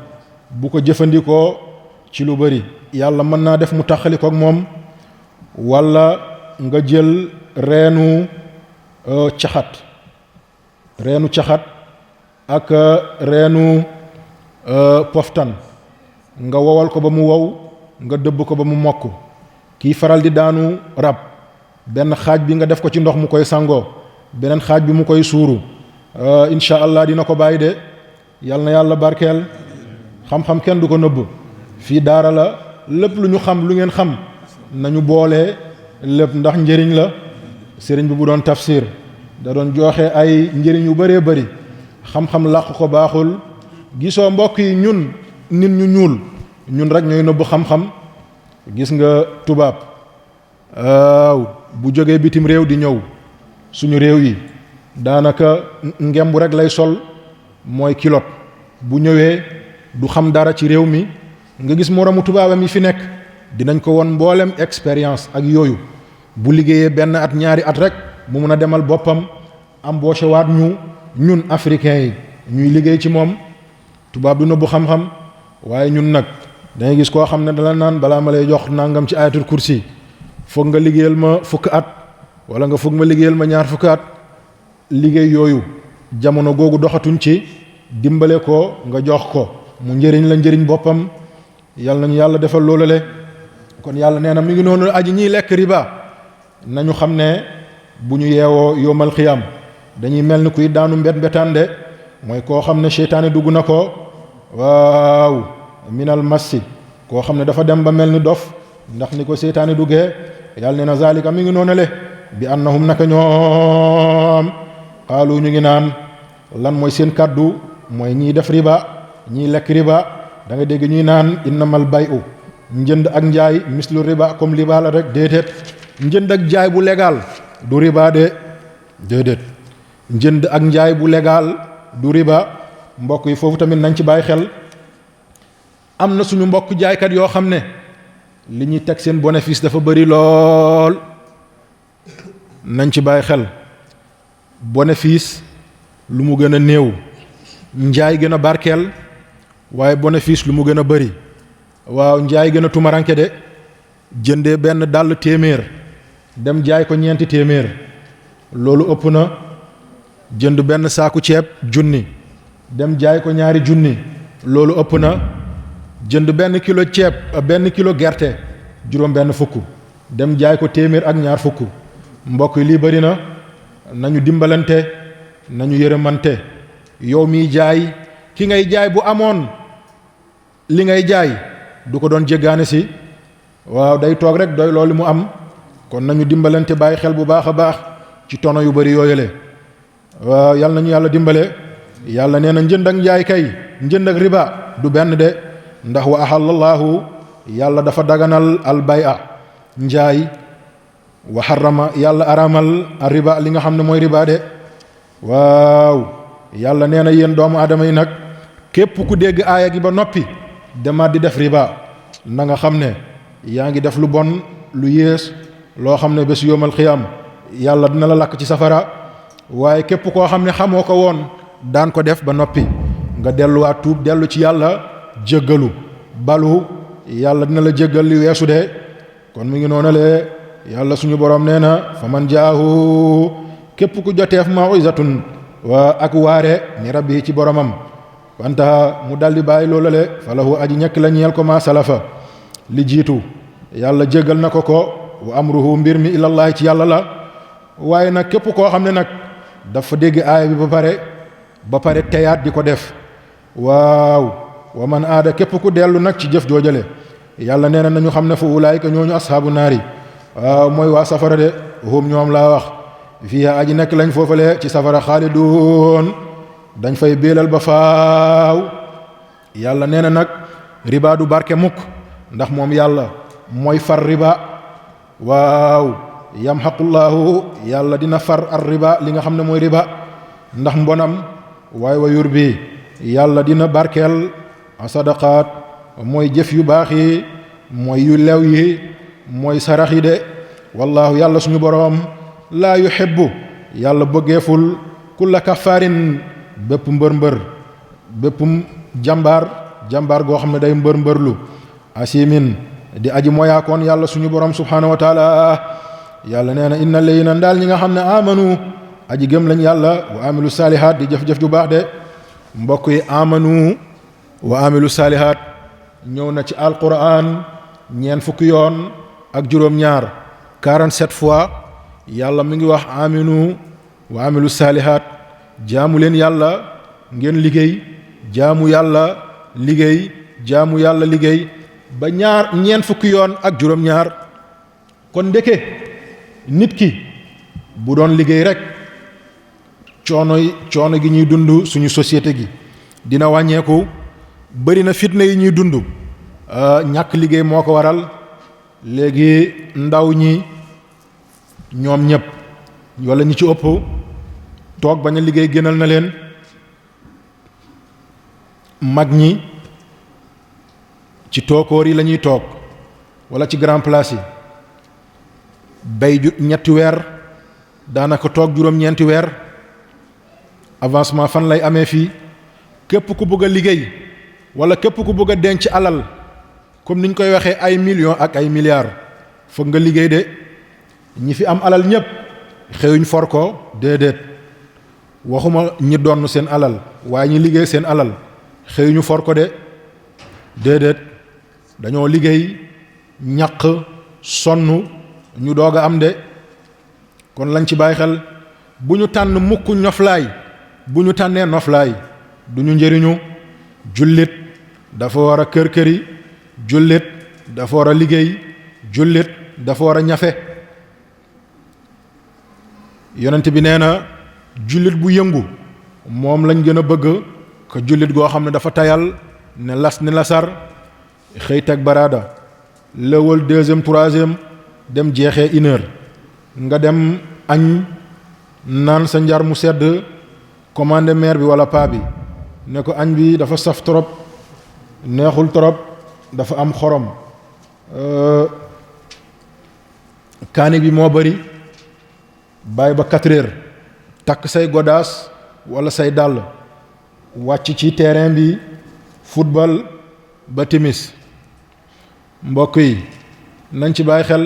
bu ko jëfandikoo ci lu bari yàlla mën naa def mu taxali ko ak moom. wala nga jël reenu caxat ak reenu poftan nga wowal ko ba mu wow nga dëbb ko ba mu mokk. kii faral di daanu rab benn xaaj bi nga def ko ci ndox mu koy sangoo, beneen xaaj bi mu koy suuru. incha allah dina ko bàyyi de. yal na yàlla barkeel. xam-xam kenn du ko nëbb. fii daara la lépp lu ñu xam lu ngeen xam nañu boole lépp ndax njëriñ la. sëriñ bi bu doon tafsir da doon joxe ay njëriñ yu bëree bëri. xam-xam làq ko baaxul. gisoo mbokk yi ñun nit ñu ñuul ñun rek ñooy nëbb xam-xam. gis nga tubaab bu jógee bitim réew di ñëw suñu réew yi daanaka ngembu rek lay sol mooy kilot bu ñëwee du xam dara ci réew mi nga gis moromu tubaabam yi fi nekk dinañ ko won mboolem expérience ak yooyu bu liggéeyee benn at ñaari at rek mu mun a demal boppam embauché waat ñun africains yi ñuy liggéey ci moom. tubaab du nëbbu xam-xam waaye ñun nag dangay gis koo xam ne dala naan balaa ma lay jox nangam ci ayatul kursi foog nga liggéeyal ma fukk at wala nga foog ma liggéeyal ma ñaar fukk at liggéey yooyu jamono googu doxatuñ ci dimbale ko nga jox ko mu njëriñ la njëriñ boppam yàlla nañu yàlla defal loolu le kon yàlla nee na mi ngi noonu aji ñiy lekk riba nañu xam ne bu ñu yeewoo yowmal xiyaam dañuy mel ni kuy daanu mbet de mooy koo xam ne seytaane dugg na ko waaw minal massi koo xam ne dafa dem ba mel ni dof ndax ni ko seytaane duggee yàlla nee na zalika mi ngi noonu le bi annahum naka ñoom xaalu ñu ngi naan lan mooy seen kàddu mooy ñiy def riba ñiy lekk riba da nga dégg ñuy naan innamal bay'u njënd ak njaay mislu riba comme riba la rek déedéet njënd ak jaay bu légal du riba de déedéet njënd ak njaay bu légal du riba mbokk yi foofu tamit nañ ci bàyyi xel am na suñu mbokk jaaykat yoo xam ne li ñuy teg seen bénéfice dafa bëri lool nañ ci bàyyi xel bénéfice lu mu gën a néew njaay gën a barkeel waaye bénéfice lu mu gën a bëri waaw njaay gën a tumaranke de jëndee benn dàll téeméer dem jaay ko ñeenti téeméer loolu ëpp na jënd benn saaku ceeb junni dem jaay ko ñaari junni loolu ëpp na jënd benn kilo ceeb benn kilo gerte juróom benn fukk dem jaay ko téeméer ak ñaar fukk mbokk yi lii bëri na nañu dimbalante nañu yërëmante yow miy jaay ki ngay jaay bu amoon li ngay jaay du ko doon jéggaane si waaw day toog rek doy loolu mu am kon nañu dimbalante bàyyi xel bu baax a baax ci tono yu bëri yooyale waaw yàlla nañu yàlla dimbale yàlla nee na njënd ak njaay kay njënd ak riba du benn de ndax wa ahallallahu yàlla dafa daganal al bay'a njaay wa harrama yàlla aramal a riba li nga xam ne mooy riba de waaw yàlla nee na yéen doomu aadama yi nag képp ku dégg aaya gi ba noppi demaat di def riba na nga xam ne yaa ngi def lu bon lu yées loo xam ne bés yóomal xiyaam yàlla dina la lakk ci safara waaye képp koo xam ne xamoo ko woon daan ko def ba noppi nga delluwaat tuub dellu ci yàlla jéggalu balu yàlla dina la jéggal li weesu de kon mu ngi noonu le yàlla suñu borom nee na fa man jaahu képp ku joteef mawizatun waa ak waare ni rabbi ci boromam wanta mu daldi bàyyi loola le falahu aji ñekk la ñeel ko ma salafa li jiitu yàlla jéggal na ko wa amruhu mbir mi ilallahi ci yàlla la waaye nag képp koo xam ne nag dafa dégg aaya bi ba pare teyaat di ko def waaw wa man aada képp ku dellu nag ci jëf joojale yàlla nee na nañu xam ne fa ulaayika ñooñu ashaabu naari waaw mooy waa safara de hum ñoom laa wax fiiha aji nekk lañ foofale ci safara xaaliduun dañ fay béelal ba faaw yàlla nee na nag riba du barke mukk ndax moom yàlla mooy far riba waaw yamxaqullahu yàlla dina far ar riba li nga xam ne mooy riba ndax mbonam waaye wa yur bi yàlla dina barkeel sadaqaat mooy jëf yu baax yi mooy yu lew yi mooy sarax yi de wallahu yàlla suñu boroom laa yuhibbu yàlla bëggeeful kulla kaffaarin bépp mbër bépp jàmbaar goo xam ne day mbërlu asimin di aji moyaakoon yàlla suñu borom subhanahu wa taala yàlla nee na inna layna ndaal ñi nga xam ne amanu aji gëm lañ yàlla wa amilu saalihaat di jëf-jëf ju baax de mbokk yi amanu wa amilu saalihaat ñëw na ci alquran ñeen fukki yoon ak juróom-ñaar 47 fois yàlla mi ngi wax aminu wa amilu saalihaat jaamu leen yàlla ngeen liggéey jaamu yàlla liggéey jaamu yàlla liggéey ba ñeen fukki yoon ak juróom-ñaar kon ndeke nit ki bu doon liggéey rek coono gi ñuy dund suñu société gi dina wàññeeku bëri na fitna yi ñuy dund ñàkk liggéey moo ko waral léegi ndaw ñi ñoom ñëpp wala ñi ci ëpp toog bañ a liggéey gënal na leen. mag ñi ci tookoor yi la ñuy toog wala ci grand place yi bay ñetti weer daanaka toog juróom-ñeenti weer avancement fan lay amee fii. képp ku bëgg a liggéey wala képp ku bëgg a denc alal comme niñ koy waxee ay millions ak ay milliards foog nga liggéey de. ñi fi am alal ñépp xëyuñ for ko déedéet, waxuma ñi donn seen alal waaye ñi liggéey seen alal xëyuñu for ko de déedéet, dañoo liggéey ñaq sonn ñu doog a am de. kon lañ ci bàyyi xel bu ñu tànn mukk noflaay. bu ñu tànnee noflaay du ñu njëriñu. jullit dafa war a kër-këri, jullit dafa war a liggéey, jullit dafa war a ñafe. yonent bi nee na jullit bu yëngu moom lañ gën a bëgg ko jullit goo xam ne dafa tayal ne las ni lasar xëy teg baraada lëwal deuxième troisième dem jeexee 1 heure nga dem añ naan sa njar mu sedd commandé maire bi wala paa bi ne ko añ bi dafa saf trop neexul trop dafa am xorom kaani bi moo bari bàyyi ba 4 heures takk say godaas wala say dàll wàcc ci terrain bi football ba timis. mbokk yi nañ ci bàyyi xel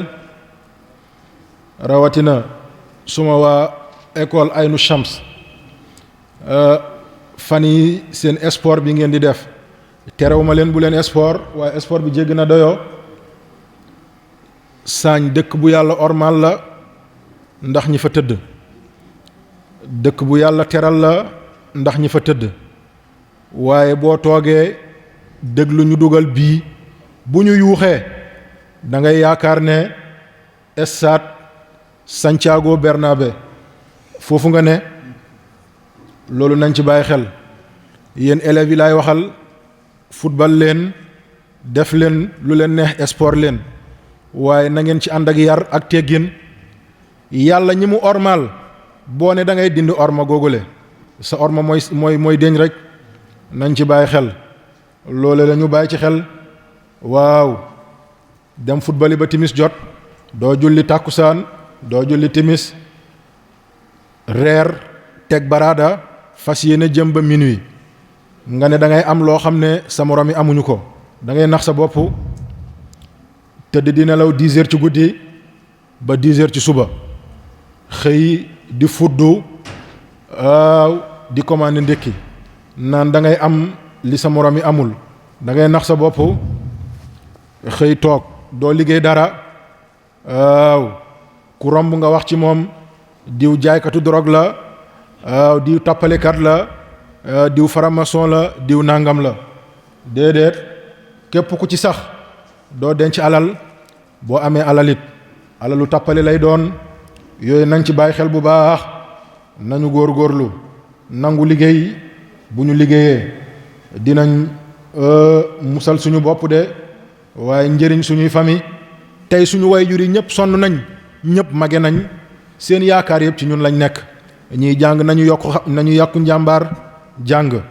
rawatina suma waa école Aynu Shams fan yi seen sport bi ngeen di def terewuma leen bu leen sport waaye sport bi jégg na doyoo. saañ dëkk bu yàlla ormal la ndax ñi fa tëdd, dëkk bu yàlla teral la ndax ñi fa tëdd, waaye boo toogee déglu ñu dugal bii bu ñu yuuxee da ngay yaakaar ne stade Santiago Bernabéu foofu nga ne. loolu nañ ci bàyyi xel. yéen élèves yi laay waxal football leen, def leen lu leen neex, sport leen, waaye na ngeen ci ànd ak yar ak teggin. yàlla ñi mu ormal boo ne da ngay dindi orma googule sa orma mooy deñ rek. nañ ci bàyyi xel. loole la ñu bàyyi ci xel. waaw dem football yi ba timis jot doo julli tàkkusaan doo julli timis reer teg baraada fas yéene jëm ba minuit nga ne da ngay am loo xam ne sa morom yi amuñu ko. da ngay nax sa bopp. tëdd di nelaw 10 heures ci guddi ba 10 heures ci suba xëy di fuddu di commandé ndékki naan da ngay am li sa morom yi amul. da ngay nax sa bopp. xëy toog doo liggéey dara. ku romb nga wax ci moom diw jaaykatu drogue la, diw tappalekat la, diw faramason la, diw nangam la. déedéet, képp ku ci sax doo denc alal. boo amee alalit alalu tappale lay doon. yooyu nañ ci bàyyi xel bu baax. nañu góorgóorlu nangu liggéey. bu ñu liggéeyee dinañ musal suñu bopp de waaye njëriñ suñuy famille. tey suñu waajur yi ñëpp sonn nañ, ñëpp mage nañ, seen yaakaar yëpp ci ñun lañ nekk. ñiy jàng nañu yokk njàmbaar jàng.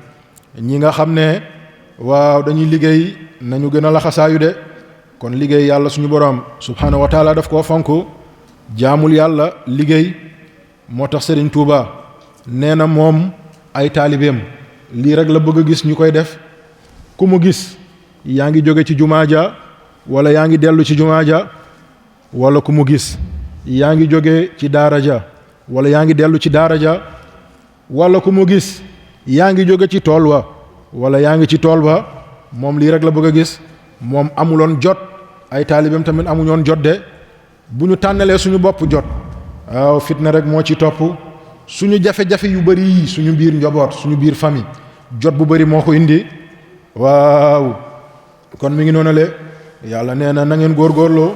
ñi nga xam ne waaw dañuy liggéey nañu gën a laxasaayu de. kon liggéey yàlla suñu boroom subhaanahu wa taala daf koo fonk. jaamul yàlla liggéey. moo tax Serigne Touba nee na moom ay taalibeem lii rek la bëgg a gis ñu koy def. ku mu gis yaa ngi jóge ci jumaa ja wala yaa ngi dellu ci jumaa ja, wala ku mu gis yaa ngi jóge ci daara ja wala yaa ngi dellu ci daara ja, wala ku mu gis yaa ngi jóge ci tool wa wala yaa ngi ci tool ba. moom lii rek la bëgg a gis. moom amuloon jot, ay taalibeem tamit amuñoon jot de. bu ñu tànnalee suñu bopp jot, waaw fitna rek moo ci topp. suñu jafe-jafe yu bari yi suñu biir njaboot, suñu biir famille, jot bu bari moo ko indi. waaw kon mi ngi noonu le yàlla nee na ngeen góorgóorloo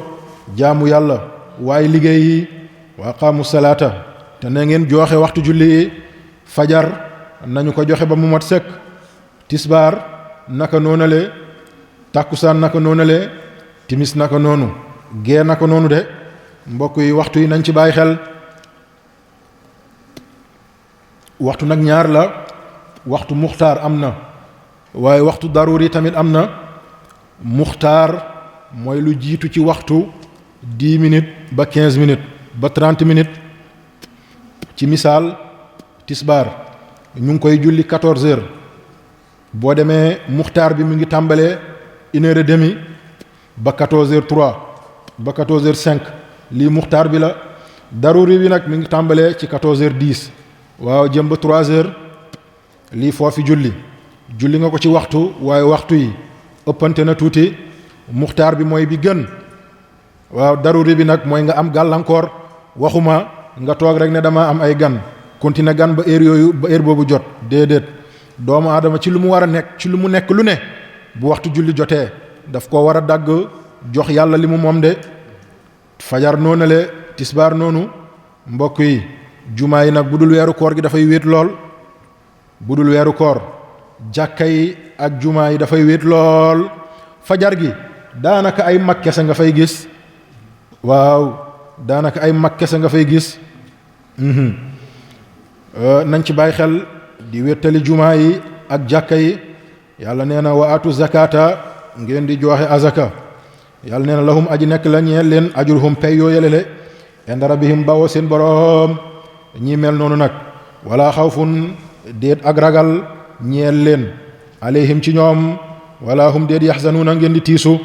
jaamu yàlla waaye liggéey yi wa aqaamu salaata te na ngeen joxe waxtu julli yi. fajar nañu ko joxe ba mu mat sëkk. tisbaar naka noonu le, tàkkusaan naka noonu le, timis naka noonu, gee naka noonu de. mbokk yi waxtu yi nañ ci bàyyi xel. waxtu nag ñaar la waxtu muxtaar am na waaye waxtu daruri tamit am na muxtaar mooy lu jiitu ci waxtu 10 minutes ba 15 minutes ba 30 minutes ci misaal tisbaar ñu ngi koy julli 14 heures boo demee muxtaar bi mu ngi tàmbalee 1 heure et demie ba 14 heures 3 ba 14 heures 5 lii muxtaar bi la daruri bi nag mi ngi tàmbalee ci 14 heures 10 waaw jëm ba 3 heures lii foofi julli nga ko ci waxtu waaye waxtu yi ëppante na tuuti muxtaar bi mooy bi gën waaw daruri bi nag mooy nga am gàllankoor waxuma nga toog rek ne dama am ay gan continuer gan ba heure yooyu ba heure boobu jot déedéet doomu aadama ci lu mu war a nekk ci lu mu nekk lu ne bu waxtu julli jotee daf ko war a dagg jox yàlla li mu moom de fajar noonu le tisbaar noonu mbokk yi jumaa yi nag bu dul weeru koor gi dafay wéet lool bu dul weeru koor jàkka yi ak jumaa yi dafay wéet lool fajar gi daanaka ay mag kese nga fay gis waaw daanaka ay mag kese nga fay gis nañ ci bàyyi xel di wéttali jumaa yi ak jàkka yi yàlla nee na wa atu zakata ngeen di joxe azaka yàlla nee na lahum aji nekk la ñeel leen ajruhum pay yoo yelele inda rabbihim bawoo seen boroom ñi mel noonu nag wala xawfun déet ak ragal ñeel leen alayhim ci ñoom wala hum déet yaxzanuuna ngeen di tiisu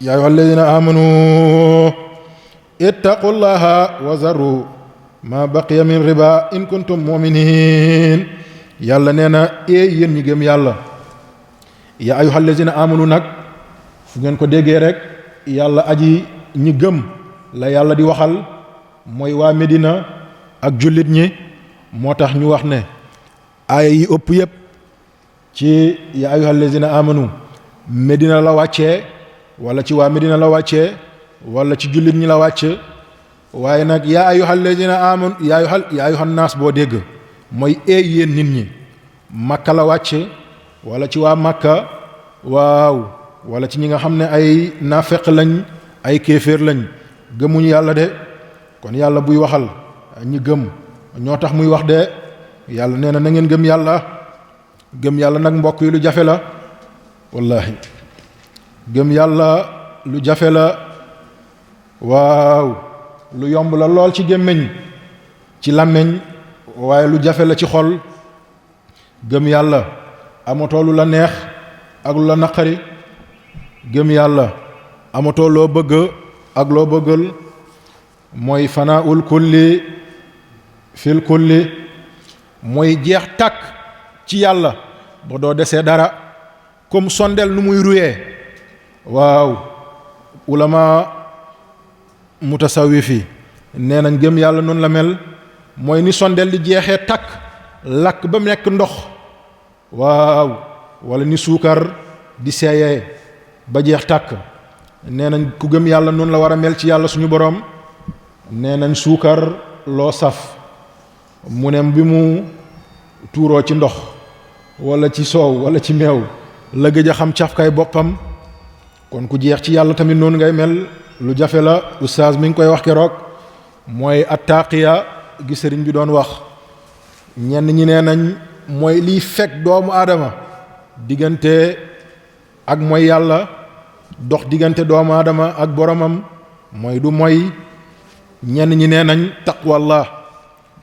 yaa ayyuha alladina amanu ittaqullaha wa zaru ma baqiya min riba in kuntum muminin yàlla nee na yéen ñi gëm yàlla yaa ayyuha alladina amanu nag fu ngeen ko déggee rek yàlla aji ñi gëm la yàlla di waxal mooy waa Medina ak jullit ñi moo tax ñu wax ne aaya yi ëpp yépp ci yaa ayyuhal lazina amanu Medina la wàccee wala ci waa Medina la wàccee wala ci jullit ñi la wàcc waaye nag yaa ayyuhal lazina amanu yaa ayyuhan naas boo dégg mooy yéen nit ñi Makka la wàcc wala ci waa Makka waaw wala ci ñi nga xam ne ay naafeq lañ ay kéeféer lañ gëmuñu yàlla de kon yàlla buy waxal ñi gëm ñoo tax muy wax de yàlla nee na na ngeen gëm yàlla nag mbokk yi lu jafe la wallahi gëm yàlla lu jafe la waaw lu yomb la lool ci gémmiñ ci làmmiñ waaye lu jafe la ci xol gëm yàlla amatoo lu la neex ak lu la naqari gëm yàlla amatoo loo bëgg ak loo bëggal mooy fanaul kulli fil kulli mooy jeex tàkk ci yàlla ba doo desee dara comme sondel nu muy ruyee waaw ulama mutasawifi nee nañ gëm yàlla noonu la mel mooy ni sondel di jeexee tàkk lakk ba mu nekk ndox waaw wala ni suukar di seeyee ba jeex tàkk nee nañ ku gëm yàlla noonu la war a mel ci yàlla suñu boroom nee nañ suukar loo saf mu ne bi mu tuuroo ci ndox wala ci soow wala ci meew la gëj a xam cafkaay boppam kon ku jeex ci yàlla tamit noonu ngay mel lu jafe la oustaz mi ngi koy wax keroog mooy attaaqiya gi sëriñ bi doon wax ñenn ñi nee nañ mooy liy fekk doomu aadama diggante ak mooy yàlla dox diggante doomu aadama ak boromam mooy du mooy ñenn ñi nee nañ taqwallah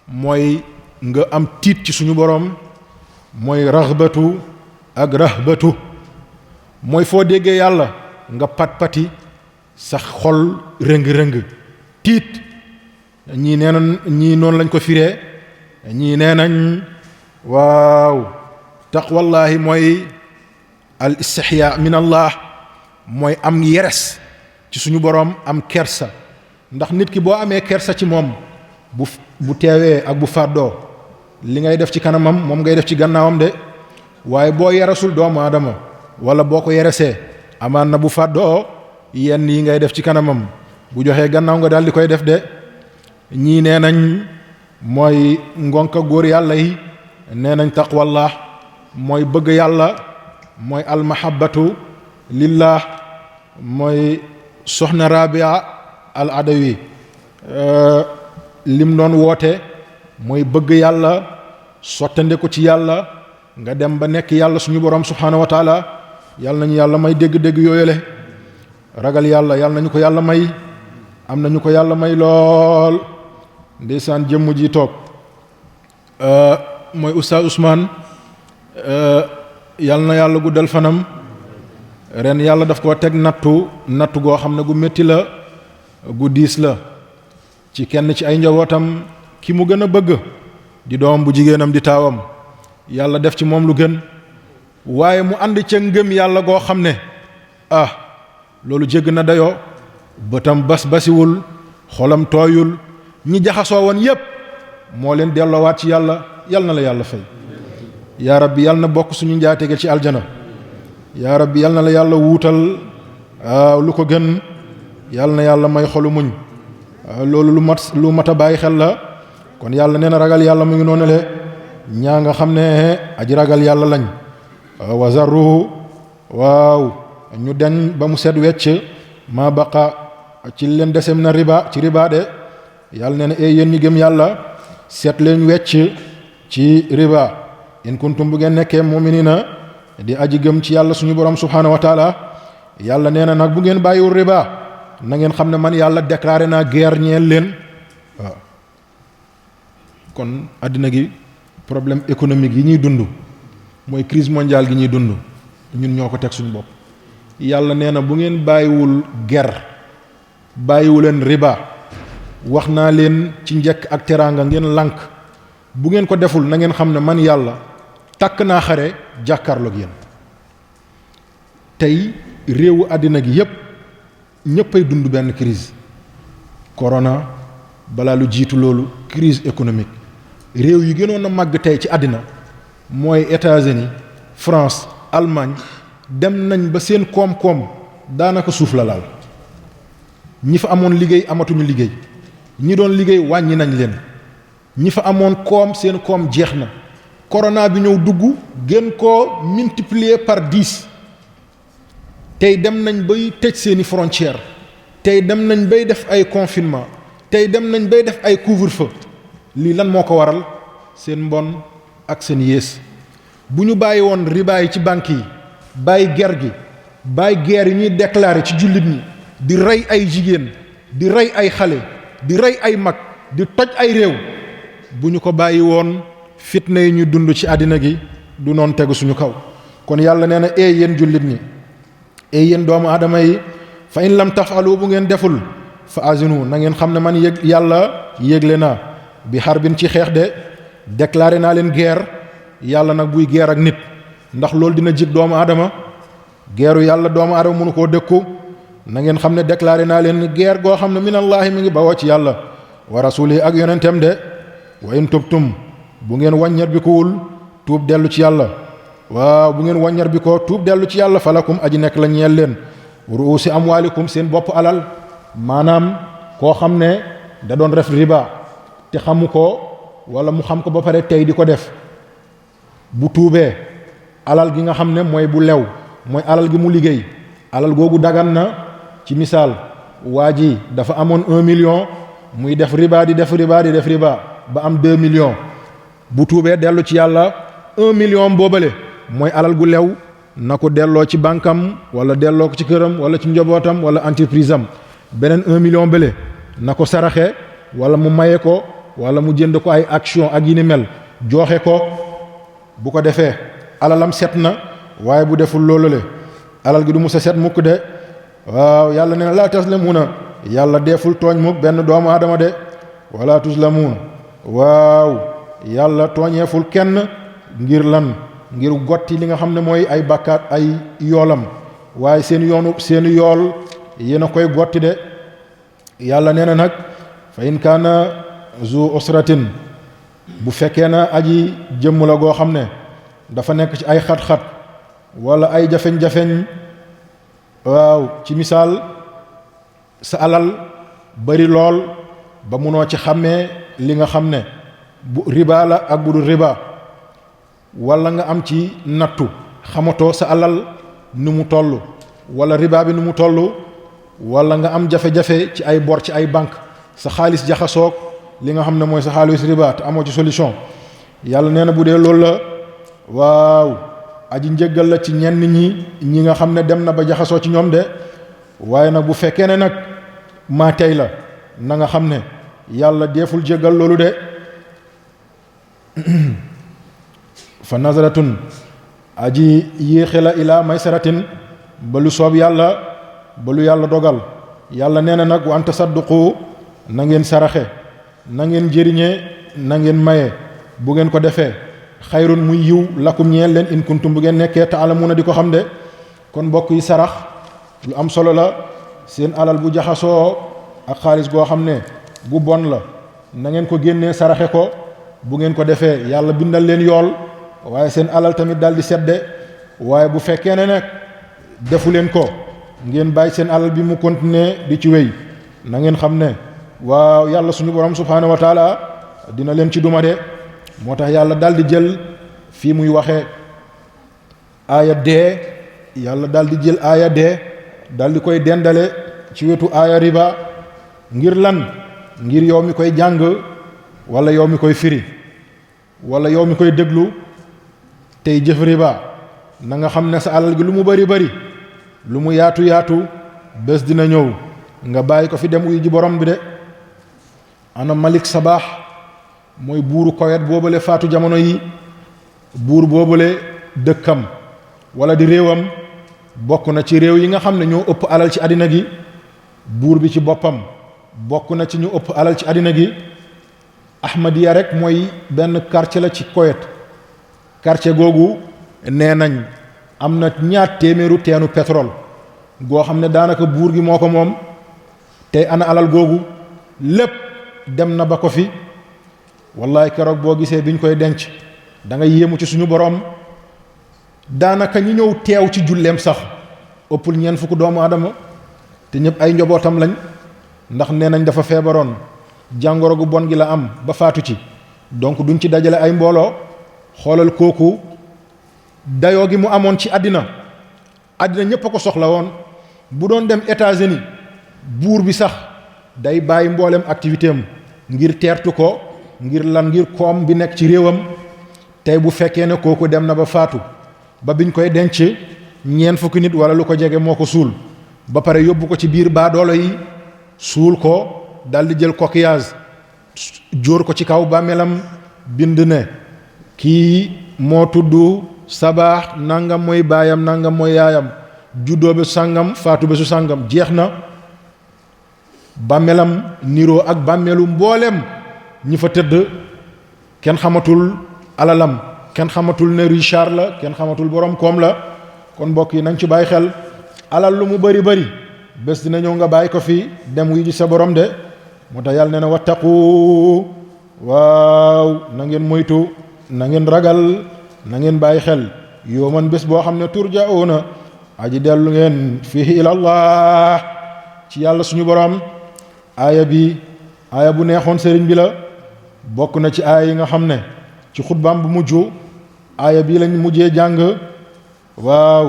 mooy nga am tiit ci suñu borom mooy raxbatu ak rahbatu mooy foo déggee yàlla nga pat-pati sa xol rëng-rëng tiit ñii nee nañ ñii noonu lañ ko firee ñii nee nañ waaw taqwallahi mooy al istihya min allah mooy am yeres ci suñu borom am kersa ndax nit ki boo amee kersa ci moom bu teewee ak bu fàddoo li ngay def ci kanamam moom ngay def ci gannaawam de waaye boo yeresul doomu aadama wala boo ko yeresee amaan na bu fàddoo yenn yi ngay def ci kanamam bu joxee gannaaw nga daal di koy def de ñii nee nañ mooy ngonka góor yàlla yi nee nañ taqwallah mooy bëgg yàlla mooy almahabbatu lillah mooy soxna Rabia al Adawi lim doon woote mooy bëgg yàlla sottande ko ci yàlla nga dem ba nekk yàlla suñu borom subhaanahu wa taala. yàlla nañu yàlla may dégg-dégg yooyule ragal yàlla yàlla nañu ko yàlla may am nañu ko yàlla may lool. ndeysaan jëmm ji toog mooy Oustaz Ousmane yàlla na yàlla guddal fanam. ren yàlla daf koo teg nattu goo xam ne gu métti la gu diis la ci kenn ci ay njabootam ki mu gën a bëgg di doom bu jigéenam di taawam yàlla def ci moom lu gën waaye mu ànd ca ngëm yàlla goo xam ne loolu jégg na dayoo bëtam basiwul xolam tooyul ñi jaxasoo woon yépp moo leen delloowaat ci yàlla yal na la yàlla fay yaa rabbi yal na bokk suñu njaatige ci aljana yaa rabbi yal na la yàlla wuutal lu ko gën yal na yàlla may xolu muñ loolu lu mat a bàyyi xel la. kon yàlla nee na ragal yàlla mu ngi noonu le ñaa nga xam ne aji ragal yàlla lañ wazarruhu waaw ñu deñ ba mu set wecc ma baqa ci leen desem na riba ci riba de yàlla nee na yéen ñi gëm yàlla seet leen wecc ci riba in kuntum bu ngeen nekkee mu'minina di aji gëm ci yàlla suñu borom subhaanahu wa taala. yàlla nee na nag bu ngeen bàyyiwul riba na ngeen xam ne man yàlla déclaré naa guerre ñeel leen. waaw kon àddina gi problème économique yi ñuy dund mooy crise mondiale gi ñuy dund ñun ñoo ko teg suñu bopp. yàlla nee na bu ngeen bàyyiwul guerre bàyyiwuleen riba wax naa leen ci njëkk ak teraanga ngeen lànk bu ngeen ko deful na ngeen xam ne man yàlla takk naa xare jàkkaarloog yéen. tey réewu àddina gi yépp ñéppay dund benn crise corona balaa lu jiitu loolu crise économique. réew yi gënoon a màgg tey ci àddina mooy États-Unis France Allemagne dem nañ ba seen koom-koom daanaka suuf la laal. ñi fa amoon liggéey amatuñu liggéey ñi doon liggéey wàññi nañ leen ñi fa amoon koom seen koom jeex na. corona bi ñëw dugg gën koo multiplier par 10 tey dem nañ bay tëj seeni frontières tey dem nañ bay def ay confinement tey dem nañ bay def ay couvre-feu. lii lan moo ko waral seen mbon ak seen yées bu ñu bàyyi woon riba yi ci banque yi bàyyi ger gi bàyyi guerre yi ñuy déclarer ci jullit ñi di rey ay jigéen di rey ay xale di rey ay mag di toj ay réew bu ñu ko bàyyi woon fitna yi ñu dund ci àddina gi du noon tegu suñu kaw. kon yàlla nee na yéen jullit ñi yéen doomu aadama yi fa in lam tafalu bu ngeen deful fa azinu na ngeen xam ne man yàlla yégle naa bi xarbin ci xeex de déclaré naa leen guerre. yàlla nag buy guerre ak nit ndax loolu dina jig doomu aadama guerru yàlla doomu aadama mënu koo dëkku na ngeen xam ne déclaré naa leen guerre goo xam ne minallaahi mi ngi bawoo ci yàlla wa rasuli ak yonentam de wa in tubtum bu ngeen wàññar bi kowul tuub dellu ci yàlla waaw bu ngeen wàññar bi ko tuub dellu ci yàlla falakum aji nekk la ñeel leen ruusi amwaalikum seen bopp alal maanaam koo xam ne da doon def riba te xamu ko wala mu xam ko ba pare tey di ko def bu tuubee alal gi nga xam ne mooy bu lew mooy alal gi mu liggéey alal googu dagan na ci misaal waa ji dafa amoon 1 million muy def riba di def riba ba am 2 millions bu tuubee dellu ci yàlla 1 million boobale mooy alal gu lew na ko delloo ci bankam wala delloo ko ci këram wala ci njabootam wala entreprise am beneen 1 million bële na ko saraxe wala mu maye ko wala mu jënd ko ay action ak yi ni mel joxe ko bu ko defee alalam set na waaye bu deful loolu le alal gi du musa set mukk de waaw yàlla nee na laa taslamuuna yàlla deeful tooñ mukk benn doomu aadama de wala tuslamuun waaw yàlla tooñeeful kenn ngir lan ngir gotti li nga xam ne mooy ay bàkkaat ay yoolam waaye seen yool yéen a koy gotti de yàlla nee na nag fa in kaana zu usratin bu fekkee na aji jëmm la goo xam ne dafa nekk ci ay xat-xat wala ay jafeñ-jafeñ waaw ci misaal sa alal bari lool ba munoo ci xàmmee li nga xam ne bu riba la ak bu dul riba wala nga am ci nattu xamatoo sa alal nu mu toll wala riba bi nu mu toll wala nga am jafe-jafe ci ay bor ci ay banque sa xaalis jaxasoog li nga xam ne mooy sa xaalis riba te amoo ci solution yàlla nee na bu dee loolu la waaw aji njëggal la ci ñenn ñi nga xam ne dem na ba jaxasoo ci ñoom de waaye nag bu fekkee ne nag maa tey la na nga xam ne yàlla deeful jéggal loolu de fa nazaratun aji yéexe la ilaa maysaratin ba lu soob yàlla ba lu yàlla dogal yàlla nee na nag wa an tasadduqu na ngeen saraxe na ngeen jëriñee na ngeen maye bu ngeen ko defee xayrun muy yiw lakum ñeel leen in kuntum bu ngeen nekkee taalamuuna di ko xam de kon mbokk yi sarax lu am solo la seen alal bu jaxasoo ak xaalis goo xam ne bu bon la na ngeen ko génnee saraxe ko bu ngeen ko defee yàlla bindal leen yool waaye seen alal tamit daal di sedde waaye bu fekkee ne nag defu leen ko ngeen bàyyi seen alal bi mu continuer di ci wéy na ngeen xam ne waaw yàlla suñu borom subhaanahu wa taala dina leen ci duma de moo tax yàlla daal di jël fii muy waxee aaya dee yàlla daal di jël aaya dee daal di koy dendale ci wetu aaya riba ngir lan ngir yow mi koy jàng wala yow mi koy firi wala yow mi koy déglu tey jëf riba na nga xam ne sa alal gi lu mu bari bari lu mu yaatu yaatu bés dina ñëw nga bàyyi ko fi dem uy ji borom bi de ana Malik Sabaax mooy buuru Koweït boobale faatu jamono yi buur boobale dëkkam wala di réewam bokk na ci réew yi nga xam ne ñoo ëpp alal ci àddina gi buur bi ci boppam bokk na ci ñu ëpp alal ci àddina gi Ahmadiya rek mooy benn quartier la ci Koweït quartier googu nee nañ am na ñaar téeméeru teenu pétrole goo xam ne daanaka buur gi moo ko moom tey ana alal googu lépp dem na ba ko fi wallaay keroog boo gisee biñ koy denc da nga yéemu ci suñu borom daanaka ñi ñëw teew ci julleem sax ëppul ñeent fukk doomu aadama te ñëpp ay njobootam lañ ndax nee nañ dafa feebaroon jàngoro gu bon gi la am ba faatu ci donc duñ ci dajale ay mbooloo xoolal kooku dayoo gi mu amoon ci àddina ñépp a ko soxla woon bu doon dem États-Unis buur bi sax day bàyyi mboolem activité am ngir teertu ko ngir lan ngir koom bi nekk ci réewam tey bu fekkee ne kooku dem na ba faatu ba biñ koy denc ñeent fukki nit wala lu ko jege moo ko suul ba pare yóbbu ko ci biir baadoolo yi suul ko daldi jël coquillage jóor ko ci kaw bàmmeelam bind ne kii moo tudd Sabaax nangam mooy baayam nangam mooy yaayam juddoo bésu sàngam faatu bésu sàngam jeex na bàmmeelam niroo ak bàmmeelu mbooleem ñi fa tëdd kenn xamatul alalam kenn xamatul ne Richard la kenn xamatul borom koom la kon mbokk yi nañ ci bàyyi xel alal lu mu bari bari bés dina ñëw nga bàyyi ko fi dem wuy ji sa borom de moo tax yàlla nee na wattaqu waaw na ngeen moytu na ngeen ragal na ngeen bàyyi xel yow man bés boo xam ne turja'una aji dellu ngeen fihi ilallah ci yàlla suñu borom aaya bi aaya bu neexoon sëriñ bi la bokk na ci aaya yi nga xam ne ci xutbaam bu mujj aaya bii lañ mujjee jàng waaw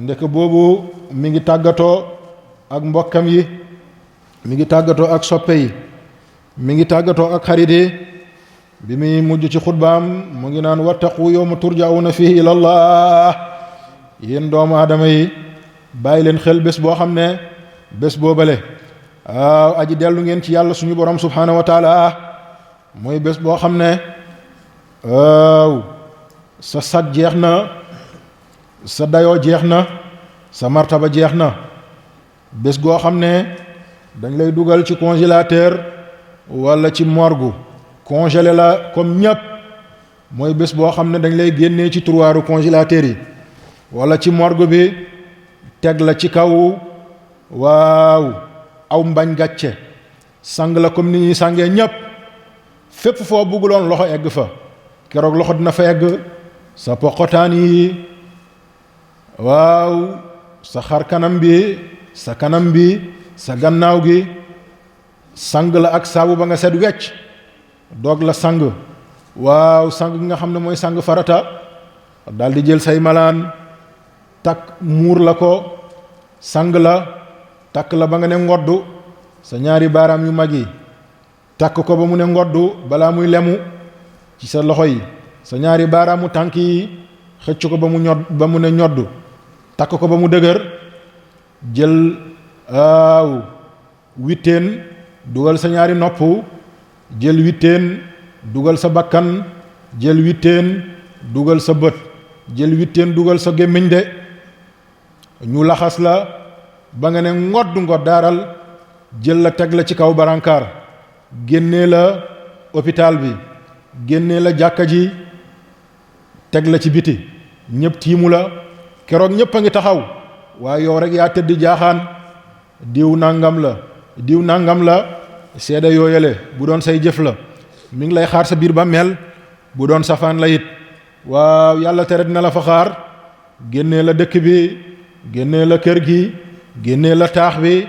ndek boobu mi ngi tàggatoo ak mbokkam yi mi ngi tàggatoo ak soppe yi mi ngi tàggatoo ak xarit yi bi muy mujj ci xutbaam mu ngi naan wattaqu yawma turja'una fihi ilallah yéen doomu aadama yi bàyyi leen xel bés boo xam ne bés boobale waaw aji dellu ngeen ci yàlla suñu borom subhaanahu wa taala mooy bés boo xam ne waaw sa sag jeex na sa dayoo jeex na sa martaba jeex na bés goo xam ne dañ lay dugal ci congélateur wala ci morgue congelé la comme ñépp mooy bés boo xam ne dañ lay génnee ci tiroiru congélateur yi wala ci morgue bi teg la ci kaw waaw aw mbañ gàcce sang la comme ni ñuy sàngee ñépp fépp foo bugguloon loxo egg fa keroog loxo dina fa egg sa poqotaan yi waaw sa xar kanam bi sa kanam bi sa gannaaw gi sang la ak saabu ba nga set wecc doog la sang waaw sang gi nga xam ne mooy sang farata daal di jël say malaan takk muur la ko sang la takk la ba nga ne ngoddu sa ñaari baaraam yu mag yi takk ko ba mu ne ngoddu balaa muy lemu ci sa loxo yi sa ñaari baaraamu tànk yi xëcc ko ba mu ne ñoddu takk ko ba mu dëgër jël witteen dugal sa ñaari nopp jël witteen dugal sa bakkan jël witteen dugal sa bët jël witteen dugal sa gémmiñ de ñu laxas la ba nga ne ngoddaaral jël la teg la ci kaw barankaar génnee la hôpital bi génnee la jàkka ji teg la ci biti ñëpp tiimu la keroog ñëpp a ngi taxaw waaye yow rek yaa tëdd jaaxaan diw nangam la seede yooyale bu doon say jëf la mi ngi lay xaar sa biir ba mel bu doon safaan la it waaw yàlla tere dina la fa xaar génnee la dëkk bi génnee la kër gi génnee la taax bi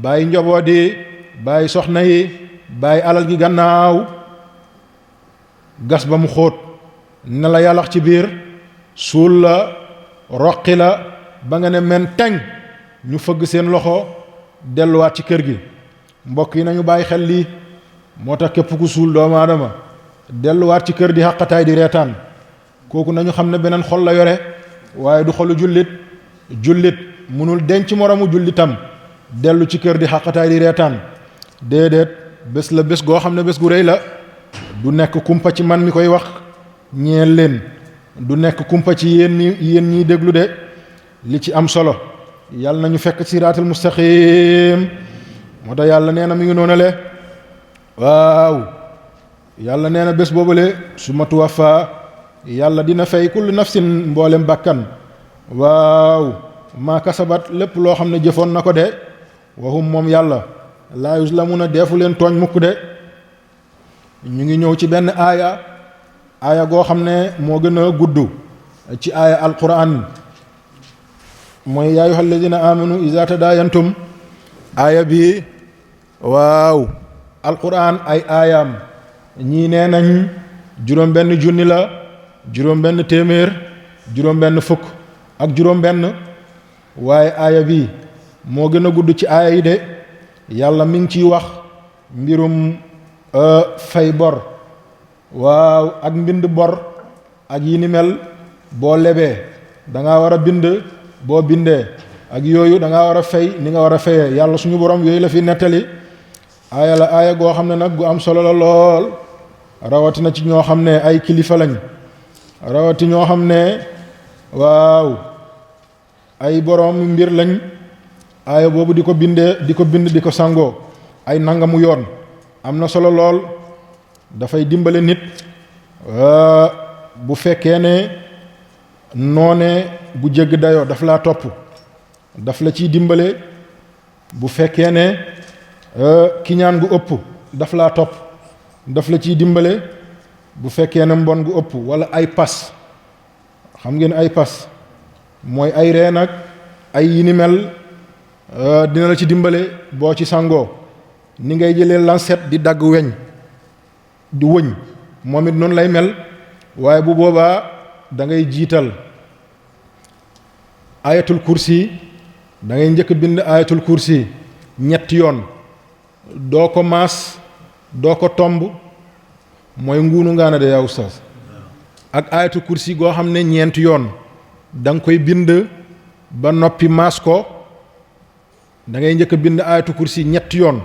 bàyyi njaboot yi bàyyi soxna yi bàyyi alal gi gannaaw gas ba mu xóot ne la yàllax ci biir suul la roqi la ba nga ne men teng ñu fëgg seen loxo delluwaat ci kër gi mbokk yi nañu bàyyi xel lii moo tax képp ku suul doomu aadama delluwaat ci kër di xaqataay di reetaan kooku nañu xam ne beneen xol la yore waaye du xolu jullit munul denc moromu jullitam dellu ci kër di xaqataay di reetaan déedéet bés la bés goo xam ne bés gu rëy la du nekk kumpa ci man mi koy wax ñeel leen du nekk kumpa ci yéen ñiy déglu de li ci am solo yàlla nañu fekk siraatal mustaqim moo tax yàlla nee na mi ngi noonale waaw yàlla nee na bés boobale su ma tuwafa yàlla dina fay kullu nafsin mboolem bàkkan waaw maa kasabat lépp loo xam ne jëfoon na ko de waxum moom yàlla laa yuzlamuna deefu leen tooñ mukk de ñu ngi ñëw ci benn aaya goo xam ne moo gën a gudd ci aaya alquran mooy yaa ayyuhal ladina amanu iza tadayantum aaya bi waaw alquran ay aayaam ñii nee nañ juróom benn junni la juróom benn téeméer juróom benn fukk ak juróom benn waaye aaya bi moo gën a gudd ci aaya yi de yàlla mi ngi ciy wax mbirum fay bor waaw ak mbind bor ak yi ni mel boo lebee da ngaa war a bind boo bindee ak yooyu da ngaa war a fay ni nga war a fayee yàlla suñu borom yooyu la fi nettali aaya la aaya goo xam ne nag gu am solo la lool rawatina ci ñoo xam ne ay kilifa lañ rawati ñoo xam ne waaw ay borom mbir lañ aaya boobu di ko bindee di ko bind di ko sangoo ay nangamu yoon am na solo lool dafay dimbale nit bu fekkee ne noone bu jégg dayoo daf laa topp daf la ciy dimbale bu fekkee ne kiñaan gu ëpp daf laa topp daf la ciy dimbale bu fekkee ne mbon gu ëpp wala ay pas xam ngeen ay pas mooy ay reen ak ay yi ni mel dina la ci dimbale boo ci sangoo ni ngay jëlee lancette di dagg weñ di wëñ moom it noonu lay mel waaye bu boobaa da ngay jiital ayatul kursi da ngay njëkk bind ayatul kursi ñetti yoon doo ko maas doo ko tomb mooy nguunu ngaana de yaa ustaas ak ayatul kursi goo xam ne ñeenti yoon da nga koy bind ba noppi maas ko da ngay njëkk bind ayatul kursi ñetti yoon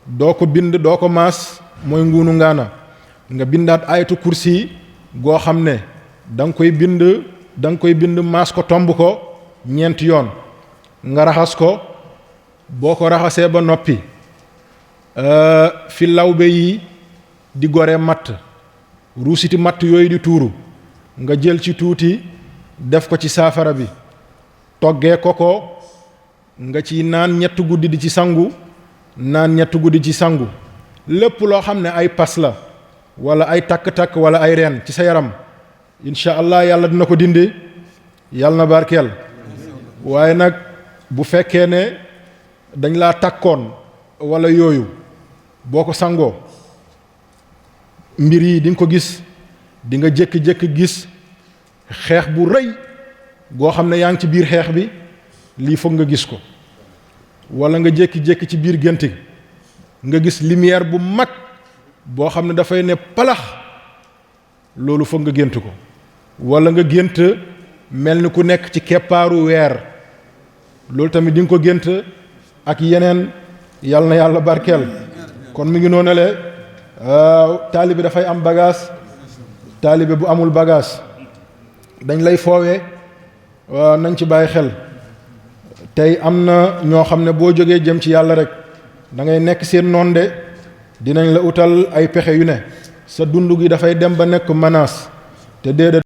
doo ko bind doo ko maas mooy nguunu ngaana nga bindaat ayatul kursi goo xam ne da nga koy bind maas ko tomb ko ñeenti yoon nga raxas ko boo ko raxasee ba noppi fi lawbe yi di gore matt ruusiti matt yooyu di tuuru nga jël ci tuuti def ko ci saafara bi toggee ko nga ci naan ñett guddi di ci sangu naan ñett guddi ci sangu lépp loo xam ne ay pas la wala ay takk-takk wala ay reen ci sa yaram incha allah yàlla dina ko dindi yàlla na barkeel waaye nag bu fekkee ne dañ laa takkoon wala yooyu boo ko sangoo mbir yi di nga ko gis di nga jékki-jékki gis xeex bu rëy goo xam ne yaa ngi ci biir xeex bi lii foog nga gis ko wala nga jékki-jékki ci biir gént nga gis lumière bu mag boo xam ne dafay ne palax loolu foog nga gént ko wala nga gént mel ni ku nekk ci keppaaru weer loolu tamit di nga ko gént ak yeneen yal na yàlla barkeel kon mi ngi noonale taalibe dafay am bagage taalibe bu amul bagage dañ lay foowee nañ ci bàyyi xel tey am na ñoo xam ne boo jógee jëm ci yàlla rek da ngay nekk seen noon de dinañ la utal ay pexe yu ne sa dund gi dafay dem ba nekk menace te déedéet